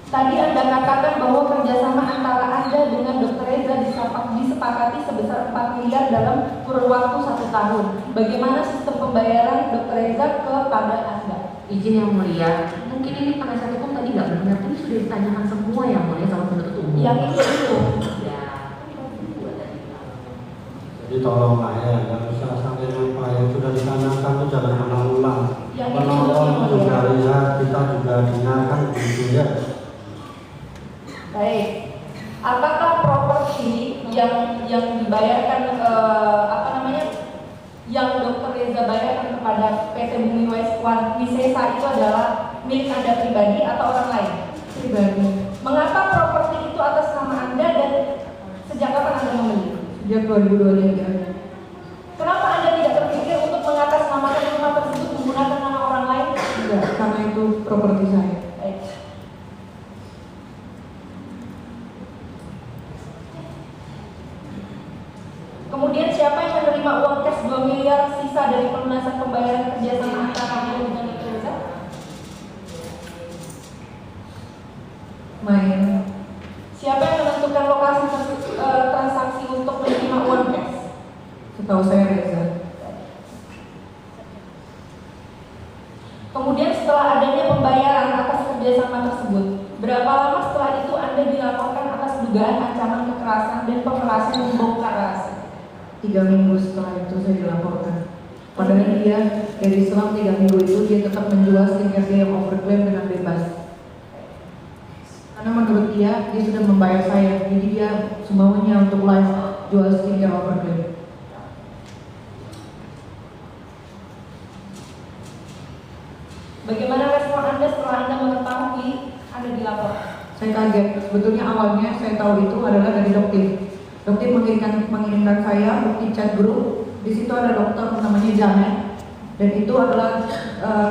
Tadi Anda katakan bahwa kerjasama antara Anda dengan Dr. Reza disepakati sebesar 4 miliar dalam kurun waktu 1 tahun. Bagaimana sistem pembayaran Dr. Reza kepada Anda? Izin yang mulia. Mungkin ini penasihat hukum tadi nggak benar, tapi sudah ditanyakan semua yang mulia sama penuntut umum. Yang itu. Ya. Jadi tolong lah ya, yang usah sampai lupa yang sudah ditanyakan itu jangan ulang-ulang. Yang Penonton itu. juga lihat, kita juga dengarkan begitu ya. Baik. Apakah properti yang dibayarkan yang Dr. Reza bayarkan kepada PT Bumi Wisesa itu adalah milik Anda pribadi atau orang lain? Pribadi. Mengapa properti itu atas nama Anda dan sejak kapan Anda membeli? Sejak 2023. Kenapa Anda tidak terpikir untuk mengatasnamakan rumah tersebut menggunakan nama orang lain? Enggak, karena itu properti saya. Baik. Kemudian siapa yang menerima uang cash 2 miliar sisa dari pelunasan pembayaran kerjasama antara Anda dengan Dr. Reza? Main. Siapa yang menentukan lokasi transaksi untuk menerima uang cash? Setahu saya Reza. Kemudian setelah adanya pembayaran atas kerjasama tersebut, berapa lama setelah itu Anda dilaporkan atas dugaan ancaman kekerasan dan pemerasan membongkar rahasia? 3 minggu setelah itu saya dilaporkan. Padahal dia dari selang 3 minggu itu dia tetap menjual skincare dia yang overclaim dengan bebas. Karena menurut dia sudah membayar saya, jadi dia semuanya untuk live jual skincare overclaim. Bagaimana respon Anda setelah Anda mengetahui Anda dilaporkan? Saya kaget. Sebetulnya awalnya saya tahu itu adalah dari dokter. Dokter mengirimkan saya bukti chat grup. Di situ ada dokter namanya Janet, dan itu adalah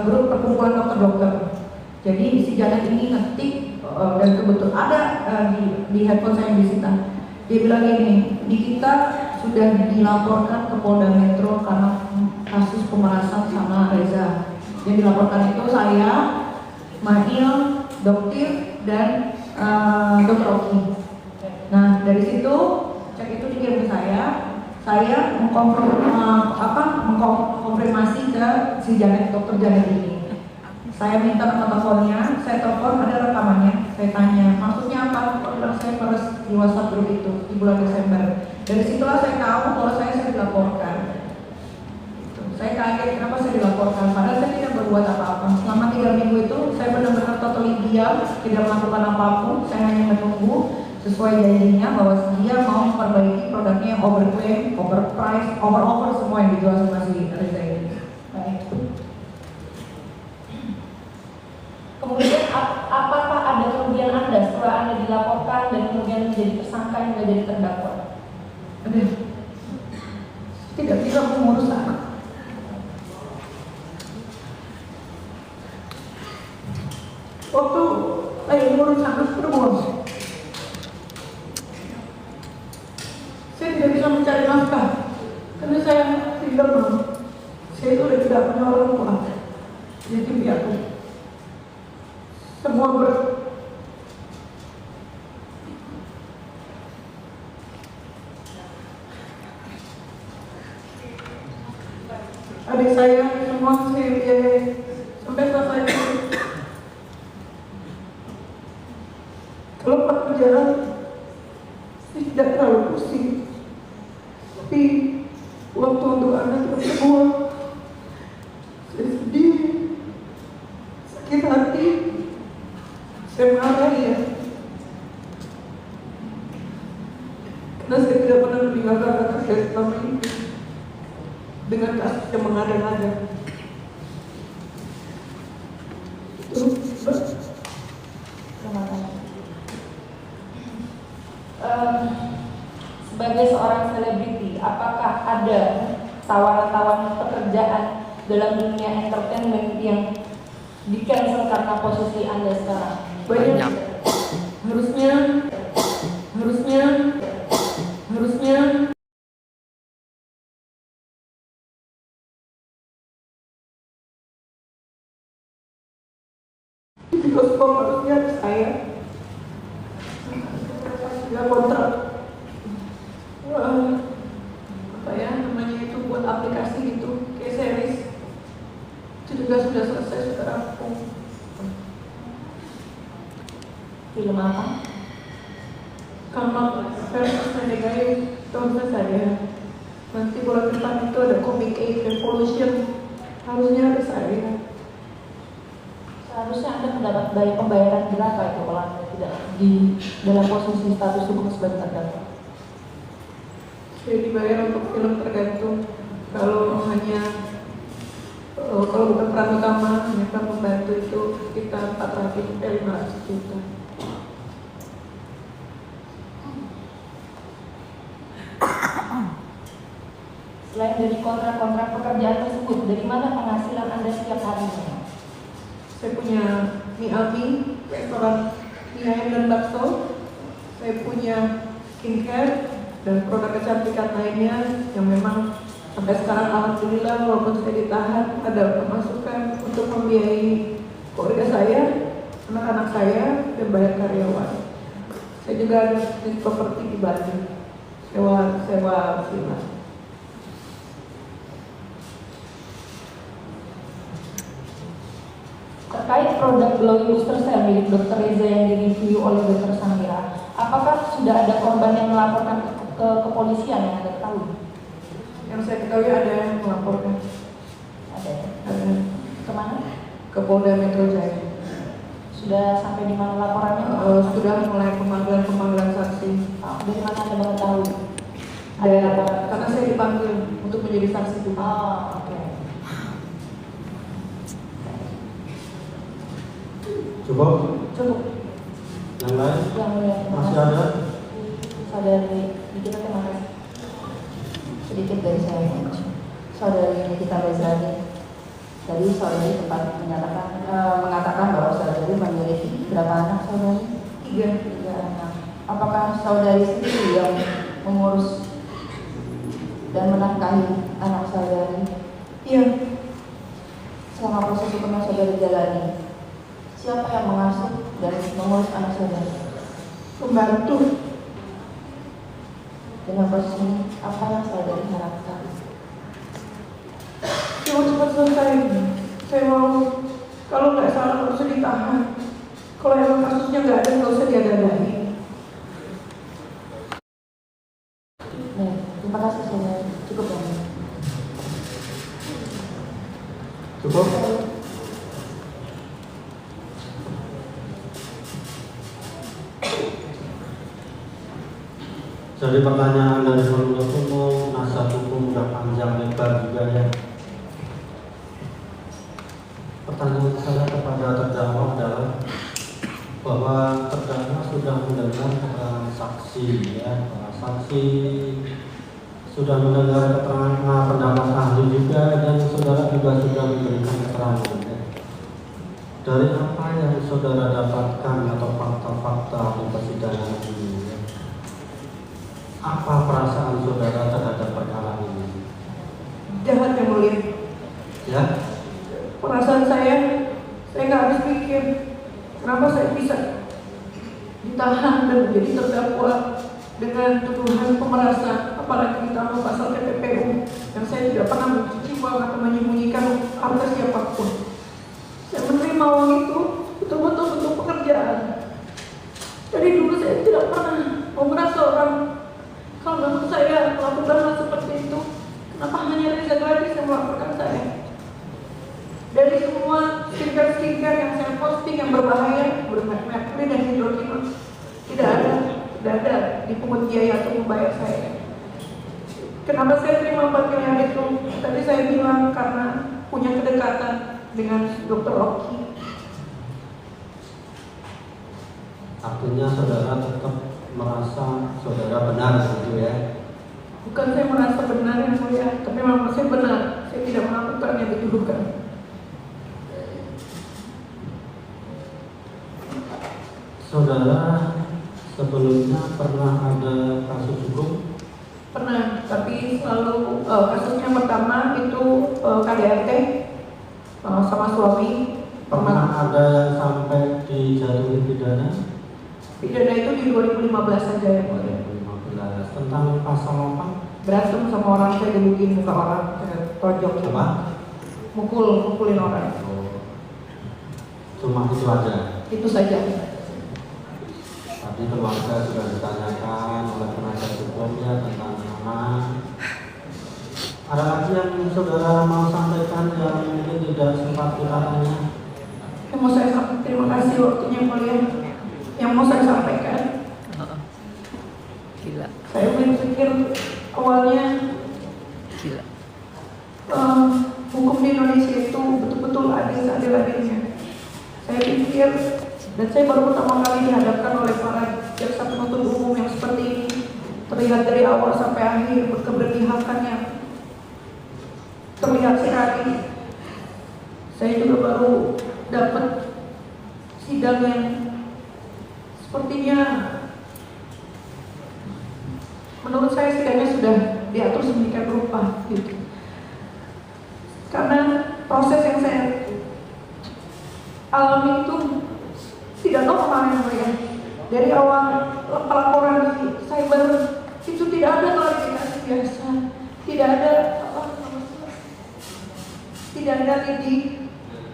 grup perkumpulan dokter-dokter. Jadi si Janet ini ngetik dan kebetulan ada di handphone saya yang disita. Dia bilang gini, di kita sudah dilaporkan ke Polda Metro karena kasus pemerasan sama Reza. Yang dilaporkan itu saya, Mail, dokter, dan Dr. Oki. Nah dari situ cek itu dikirim ke saya mengkonfirmasi ke si Janet, dokter Janet ini. Saya minta nomor teleponnya, saya telepon, ada rekamannya, saya tanya, maksudnya apa? Kalau saya peres di WhatsApp grup itu di bulan Desember. Dari situlah saya tahu kalau saya dilaporkan. Saya kaget kenapa saya dilaporkan, padahal saya tidak berbuat apa-apa. Selama 3 minggu itu saya benar-benar totally diam, tidak melakukan apapun, saya hanya menunggu sesuai janjinya bahwa dia mau memperbaiki produknya yang overclaim, overprice, over semua yang dijual sama si Reza ini. Baik. Kemudian apakah ada kerugian Anda setelah Anda dilaporkan dan kemudian menjadi tersangka hingga jadi terdakwa? Aduh, tidak bisa mengurus anak. Waktu lagi ngurus anak terbuang. tidak punya orang tua. Jadi biar semua adik saya semua saya biayai sampai selesai. Kalau Pak berjalan tidak terlalu pusing, tapi waktu untuk anak tidak semua saya sedih, sakit hati, saya marah ya, karena saya tidak pernah meninggalkan anak saya selama ini dengan kasus yang mengada-ngada. Sebagai seorang selebriti, apakah ada tawaran-tawaran pekerjaan dalam dunia entertainment yang di-cancel karena posisi Anda sekarang? Banyak. Harusnya di bioskop harusnya ada saya. Sudah kontrak apa ya namanya itu buat aplikasi gitu, kayak series itu juga sudah selesai, sudah rampung. Film apa? Kamak versus Menegai tahun saya. Nanti bulan depan itu ada Comic 8 Revolution, harusnya ada saya. Seharusnya Anda mendapat pembayaran berapa itu kalau Anda tidak di dalam posisi status hukum sebagai terdakwa? Saya dibayar untuk film tergantung. Kalau kalau bukan peran utama, hanya peran pembantu itu sekitar 400 sampai 500 juta. Selain dari kontrak-kontrak pekerjaan tersebut, dari mana penghasilan Anda setiap harinya? Saya punya Miami, restoran mie ayam dan bakso. Saya punya skincare dan produk kecantikan lainnya yang memang sampai sekarang alhamdulillah walaupun saya ditahan ada pemasukan untuk membiayai keluarga saya, anak-anak saya, dan bayar karyawan. Saya juga ada bisnis properti di Bali, sewa villa. Terkait produk Glowing Booster Cell milik Dr. Reza yang direview oleh Dr. Samira, apakah sudah ada korban yang melaporkan ke kepolisian yang Anda ketahui? Yang saya ketahui ada yang melaporkan. Ada. Ada. Kemana? Ke Polda Metro Jaya. Sudah sampai di mana laporannya? Sudah mulai pemanggilan saksi. Dari mana Anda mengetahui? Ada laporan. Karena saya dipanggil untuk menjadi saksi juga. Oh, oke. Cukup? Cukup. Yang lain? Yang mulia. Masih ada? Saudari Nikita, terima kasih. Sedikit dari saya, Saudari Nikita Rezali. Tadi saudari sempat mengatakan bahwa saudari memiliki berapa anak saudari? 3 anak. Apakah saudari sendiri yang mengurus dan menafkahi anak saudari? Iya. Selama proses hukum yang saudari jalani, siapa yang mengasuh dan mengurus anak saudari? Pembantu. Dengan proses ini, apa yang saudari harapkan? Saya mau cepat selesai. Saya mau, kalau nggak salah nggak usah ditahan. Kalau emang kasusnya nggak ada, nggak usah diada-adain. Terima kasih saudari. Cukup ya. Cukup? Jadi pertanyaan dari penuntut umum, nasihat hukum udah panjang lebar juga ya. Pertanyaan saya kepada terdakwa adalah bahwa terdakwa sudah mendengar keterangan saksi ya, para saksi sudah mendengar keterangan pendapat ahli juga, dan saudara juga sudah memberikan keterangan ya. Dari apa yang saudara dapatkan atau fakta-fakta di persidangan ini ya? Apa perasaan saudara terhadap perkara ini? Jahat yang mulia. Ya? Ya, Perasaan saya nggak habis pikir kenapa saya bisa ditahan dan menjadi terdakwa dengan tuduhan pemerasan, apalagi ditambah pasal TPPU yang saya tidak pernah mencuci uang atau menyembunyikan harta siapapun. Saya menerima uang itu betul-betul untuk pekerjaan. Dari dulu saya tidak pernah memeras orang. Kalau memang saya melakukan hal seperti itu, kenapa hanya Reza Gladys yang melaporkan saya? Dari semua skincare yang saya posting yang berbahaya, bermerkuri dan hidroquinone, tidak ada dipungut biaya untuk membayar saya. Kenapa saya terima 4 miliar itu? Tadi saya bilang karena punya kedekatan dengan Dr. Oki. artinya saudara tetap merasa saudara benar gitu ya? Bukan saya merasa benar yang mulia, tapi memang saya benar. Saya tidak melakukan yang dituduhkan. Saudara sebelumnya pernah ada kasus hukum? Pernah, tapi selalu kasusnya pertama itu KDRT sama suami. Pernah ada yang sampai dijatuhi pidana? Pidana itu di 2015 saja ya mulia. 2015. Tentang pasal apa? Berantem sama orang, saya gebukin muka orang, saya tojok. Apa? Mukulin orang. Cuma itu aja? Itu saja. Tadi keluarga sudah ditanyakan oleh penasihat hukumnya tentang anak. Ada lagi yang saudara mau sampaikan yang mungkin tidak sempat kita tanya? Yang mau saya sampaikan, terima kasih waktunya mulia. Yang mau saya sampaikan, Gila. saya berpikir awalnya hukum di Indonesia itu betul-betul adil-adilnya. Saya pikir, dan saya baru pertama kali dihadapkan oleh para jaksa penuntut umum yang seperti ini, terlihat dari awal sampai akhir keberpihakannya terlihat sekali. Saya juga baru dapat sidang yang sepertinya menurut saya sidangnya sudah diatur sedemikian rupa gitu. Karena proses yang saya alami itu tidak normal yang mulia. Dari awal pelaporan di cyber itu tidak ada klarifikasi biasa, tidak ada tidak ada lidik,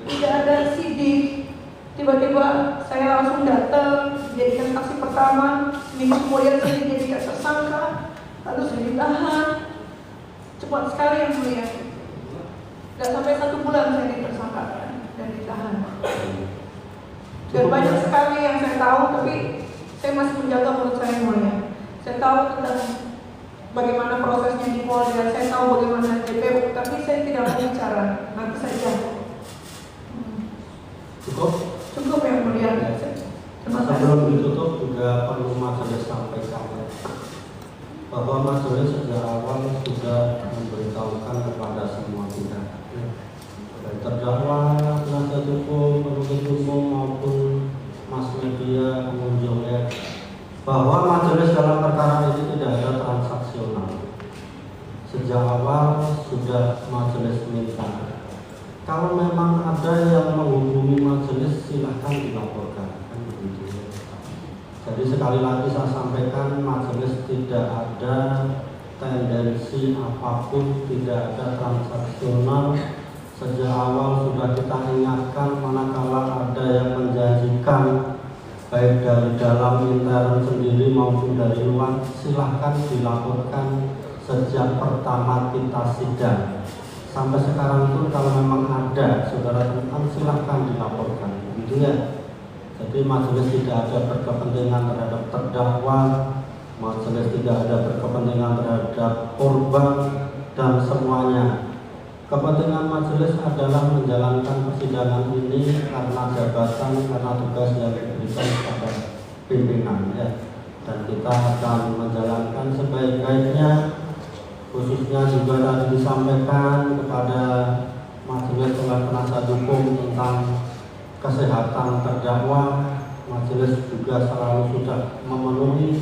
tidak ada sidik. Tiba-tiba saya langsung datang jadikan saksi pertama, minggu kemudian saya dijadikan tersangka, lalu saya ditahan. Cepat sekali yang mulia. Dan sampai 1 bulan saya ditersangkakan dan ditahan. Dan banyak sekali yang saya tahu, tapi saya masih menjaga mulut saya mulia. Saya tahu tentang bagaimana prosesnya di Polda, saya tahu bagaimana JPU, tapi saya tidak mau bicara. Nanti saja. Cukup yang mulia. Terima kasih. Sebelum ditutup juga perlu majelis sampaikan bahwa majelis sejak awal sudah memberitahukan kepada semua pihak, baik terdakwa, penasihat hukum, penuntut umum maupun mass media, pengunjung ya, bahwa majelis dalam perkara ini tidak ada transaksional. Sejak awal sudah majelis minta, kalau memang ada yang menghubungi majelis silahkan dilaporkan, kan begitu. Jadi sekali lagi saya sampaikan, majelis tidak ada tendensi apapun, tidak ada transaksional. Sejak awal sudah kita ingatkan, manakala ada yang menjanjikan baik dari dalam intern sendiri maupun dari luar, silahkan dilaporkan sejak pertama kita sidang. Sampai sekarang pun kalau memang ada saudara temukan, silahkan dilaporkan, gitu ya. Jadi majelis tidak ada berkepentingan terhadap terdakwa, majelis tidak ada berkepentingan terhadap korban dan semuanya. Kepentingan majelis adalah menjalankan persidangan ini karena jabatan, karena tugas yang diberikan kepada pimpinan ya. Dan kita akan menjalankan sebaik-baiknya. Khususnya juga tadi disampaikan kepada majelis oleh penasihat hukum tentang kesehatan terdakwa, majelis juga selalu sudah memenuhi.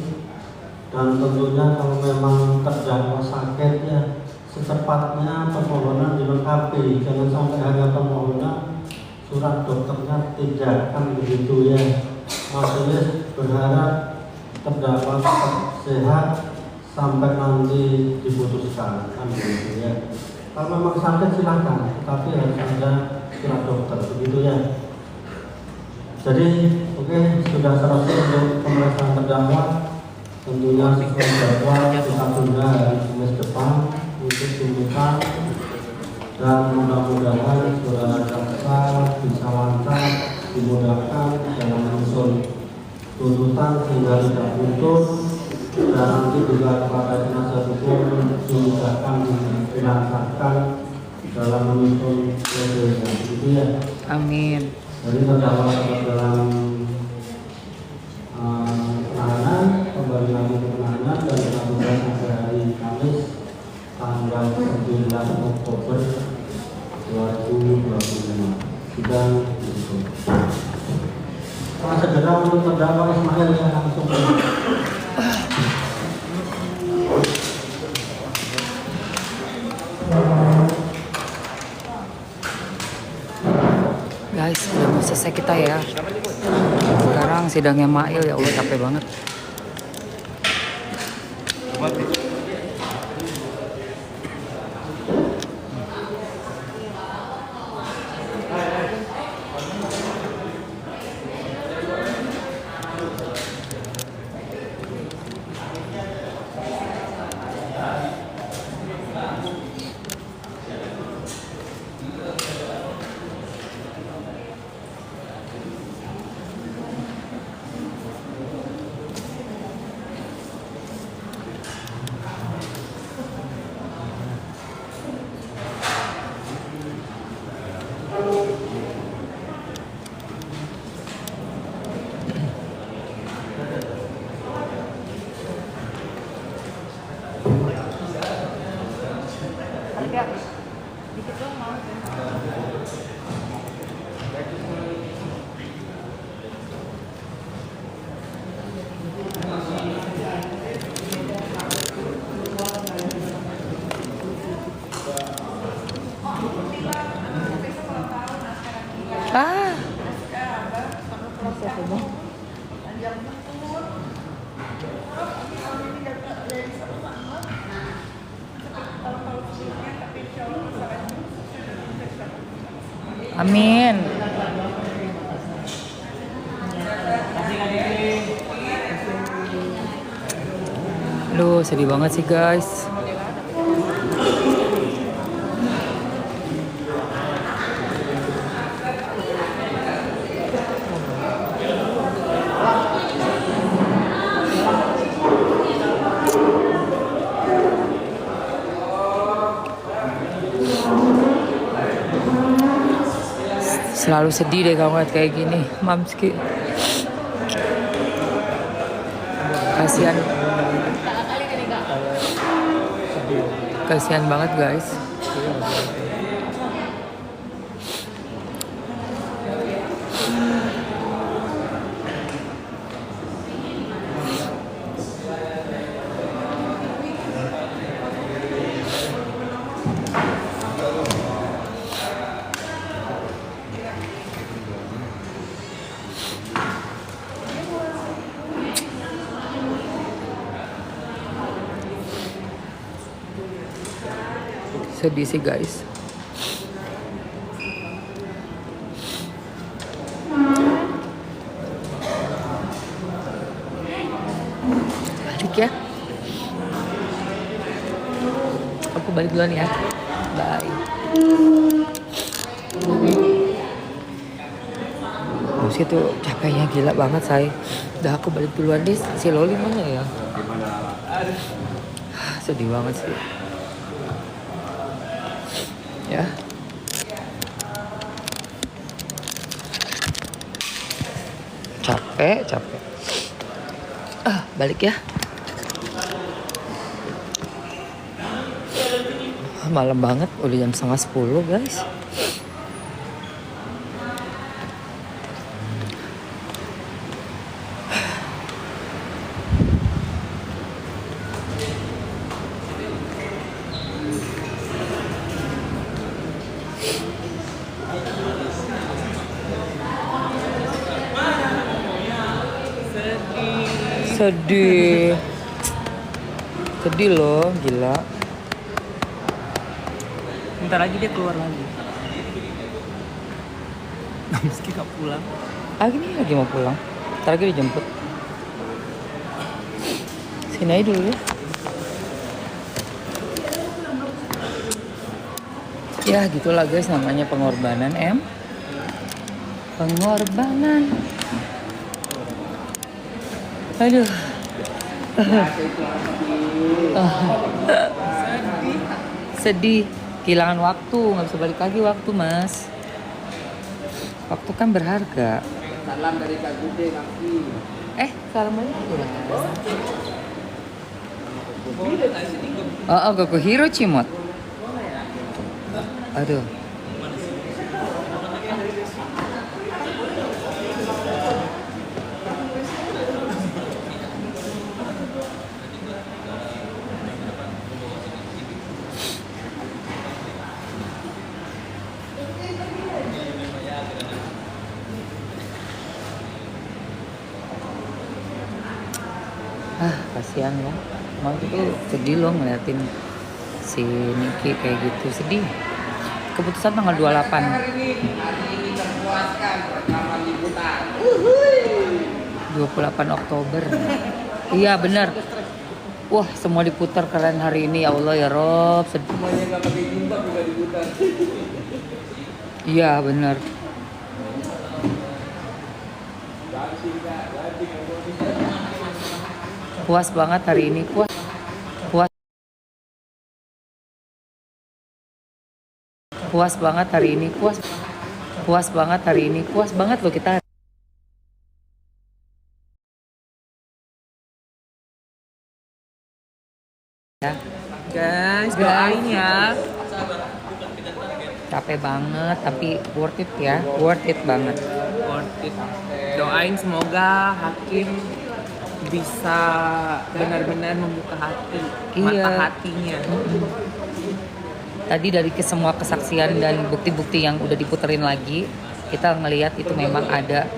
Dan tentunya kalau memang terdakwa sakit ya secepatnya permohonan dilengkapi, jangan sampai harga permohonan surat dokternya tidak, kan begitu ya. Majelis berharap terdakwa tetap sehat sampai nanti diputuskan, kan begitu ya. Kalau memang sakit silahkan, tetapi harus ada surat dokter, begitu ya. Jadi oke, sudah selesai untuk pemeriksaan terdakwa. Tentunya sesuai jadwal kita tunda hari Kamis depan untuk tuntutan, dan mudah-mudahan saudara jaksa bisa lancar dimudahkan dalam menyusun tuntutan sehingga tidak butuh, dan nanti juga kepada penasihat hukum dimudahkan dilancarkan dalam menyusun pledoi, gitu ya. Amin. Jadi terdakwa dalam penahanan, kembali lagi ke penahanan, dan kita sampai hari Kamis tanggal 9 Oktober 2025. Sidang ditutup. Segera untuk terdakwa Ismail yang langsung. Guys, udah mau selesai kita ya. Sekarang sidangnya Mail, ya Allah capek banget. Amin. Aduh, sedih banget sih guys. Selalu sedih deh kalau ngeliat kayak gini, Mamski. Kasihan. Kasihan banget guys. Sedih sih guys. Balik ya. Aku balik duluan ya. Bye. Terus itu capeknya gila banget saya. Udah aku balik duluan deh. Si Loli mana ya? Sedih banget sih. Ya. Capek. Balik ya. Malam banget, udah jam 9:30 guys. Sedih. Sedih loh, gila. Bentar lagi dia keluar lagi. Meski gak pulang. Ini lagi mau pulang. Ntar lagi dijemput. Sini aja dulu ya. Ya gitulah guys, namanya pengorbanan pengorbanan. Aduh. Sedih. Kehilangan waktu, nggak bisa balik lagi waktu, Mas. Waktu kan berharga. Salam dari Kak Gude Kaki. Salam balik. Oh, Goku Hiro Cimot. Aduh. Kasihan ya. Emang itu sedih loh ngeliatin si Niki kayak gitu, sedih. Keputusan tanggal 28. Hari ini terpuaskan rekaman liputan. 28 Oktober. Iya benar. Wah, semua diputar keren hari ini, ya Allah ya Rob. Semuanya nggak pakai jilbab juga diputar. Iya benar. Puas banget hari ini, puas banget hari ini, puas banget hari ini, puas banget loh kita. Ya. Guys, doain ya. Capek banget tapi worth it ya, worth it banget. Worth it. Doain semoga Hakim bisa benar-benar membuka hati, mata hatinya. Tadi dari semua kesaksian dan bukti-bukti yang udah diputerin lagi, kita ngelihat itu memang ada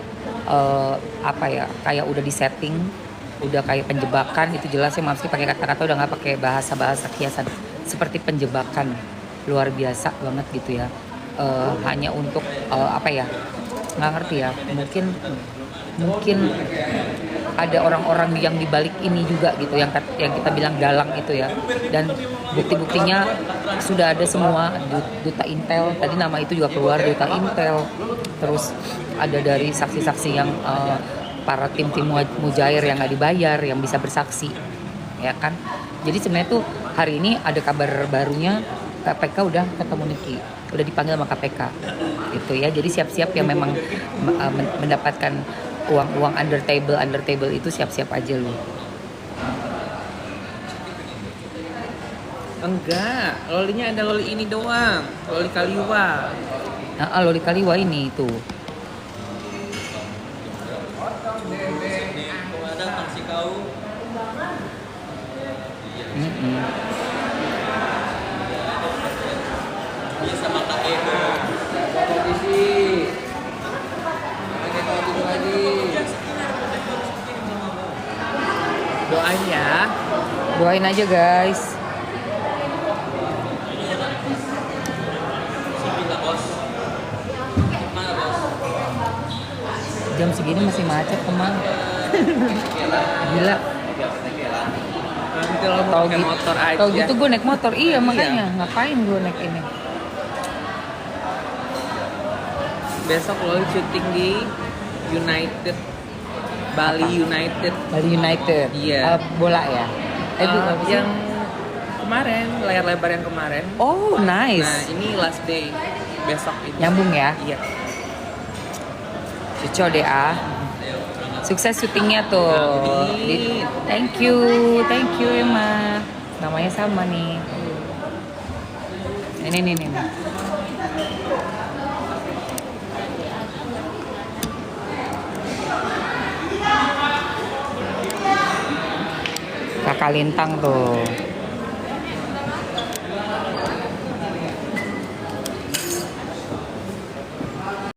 kayak udah disetting, udah kayak penjebakan. Itu jelas ya, Mamski pakai kata-kata, udah nggak pakai bahasa-bahasa kiasan, seperti penjebakan. Luar biasa banget gitu ya. Hanya untuk nggak ngerti ya, mungkin ada orang-orang yang dibalik ini juga gitu, yang kita bilang dalang itu ya. Dan bukti-buktinya sudah ada semua. Duta Intel, tadi nama itu juga keluar, Duta Intel. Terus ada dari saksi-saksi yang para tim-tim mujair yang nggak dibayar, yang bisa bersaksi, ya kan. Jadi sebenarnya tuh hari ini ada kabar barunya, KPK udah ketemu Niki, udah dipanggil sama KPK gitu ya. Jadi siap-siap yang memang mendapatkan uang under table itu, siap-siap aja lu. Enggak, lolinya ada loli ini doang, loli Kaliwa. Loli Kaliwa ini tuh. Doain ya. Doain aja guys. Jam segini masih macet teman. Gila. Nanti lo mau pakai motor aja. Kalau gitu gue naik motor. Iya makanya ngapain gue naik ini. Besok lo syuting di United, Bali United. Iya. Bola ya. Yang kemarin, layar lebar yang kemarin. Oh nice. Nah ini last day besok ini. Nyambung ya. Iya. Cuco deh Sukses syutingnya tuh. Thank you Emma. Namanya sama nih. Ini. Kakak Lintang tuh.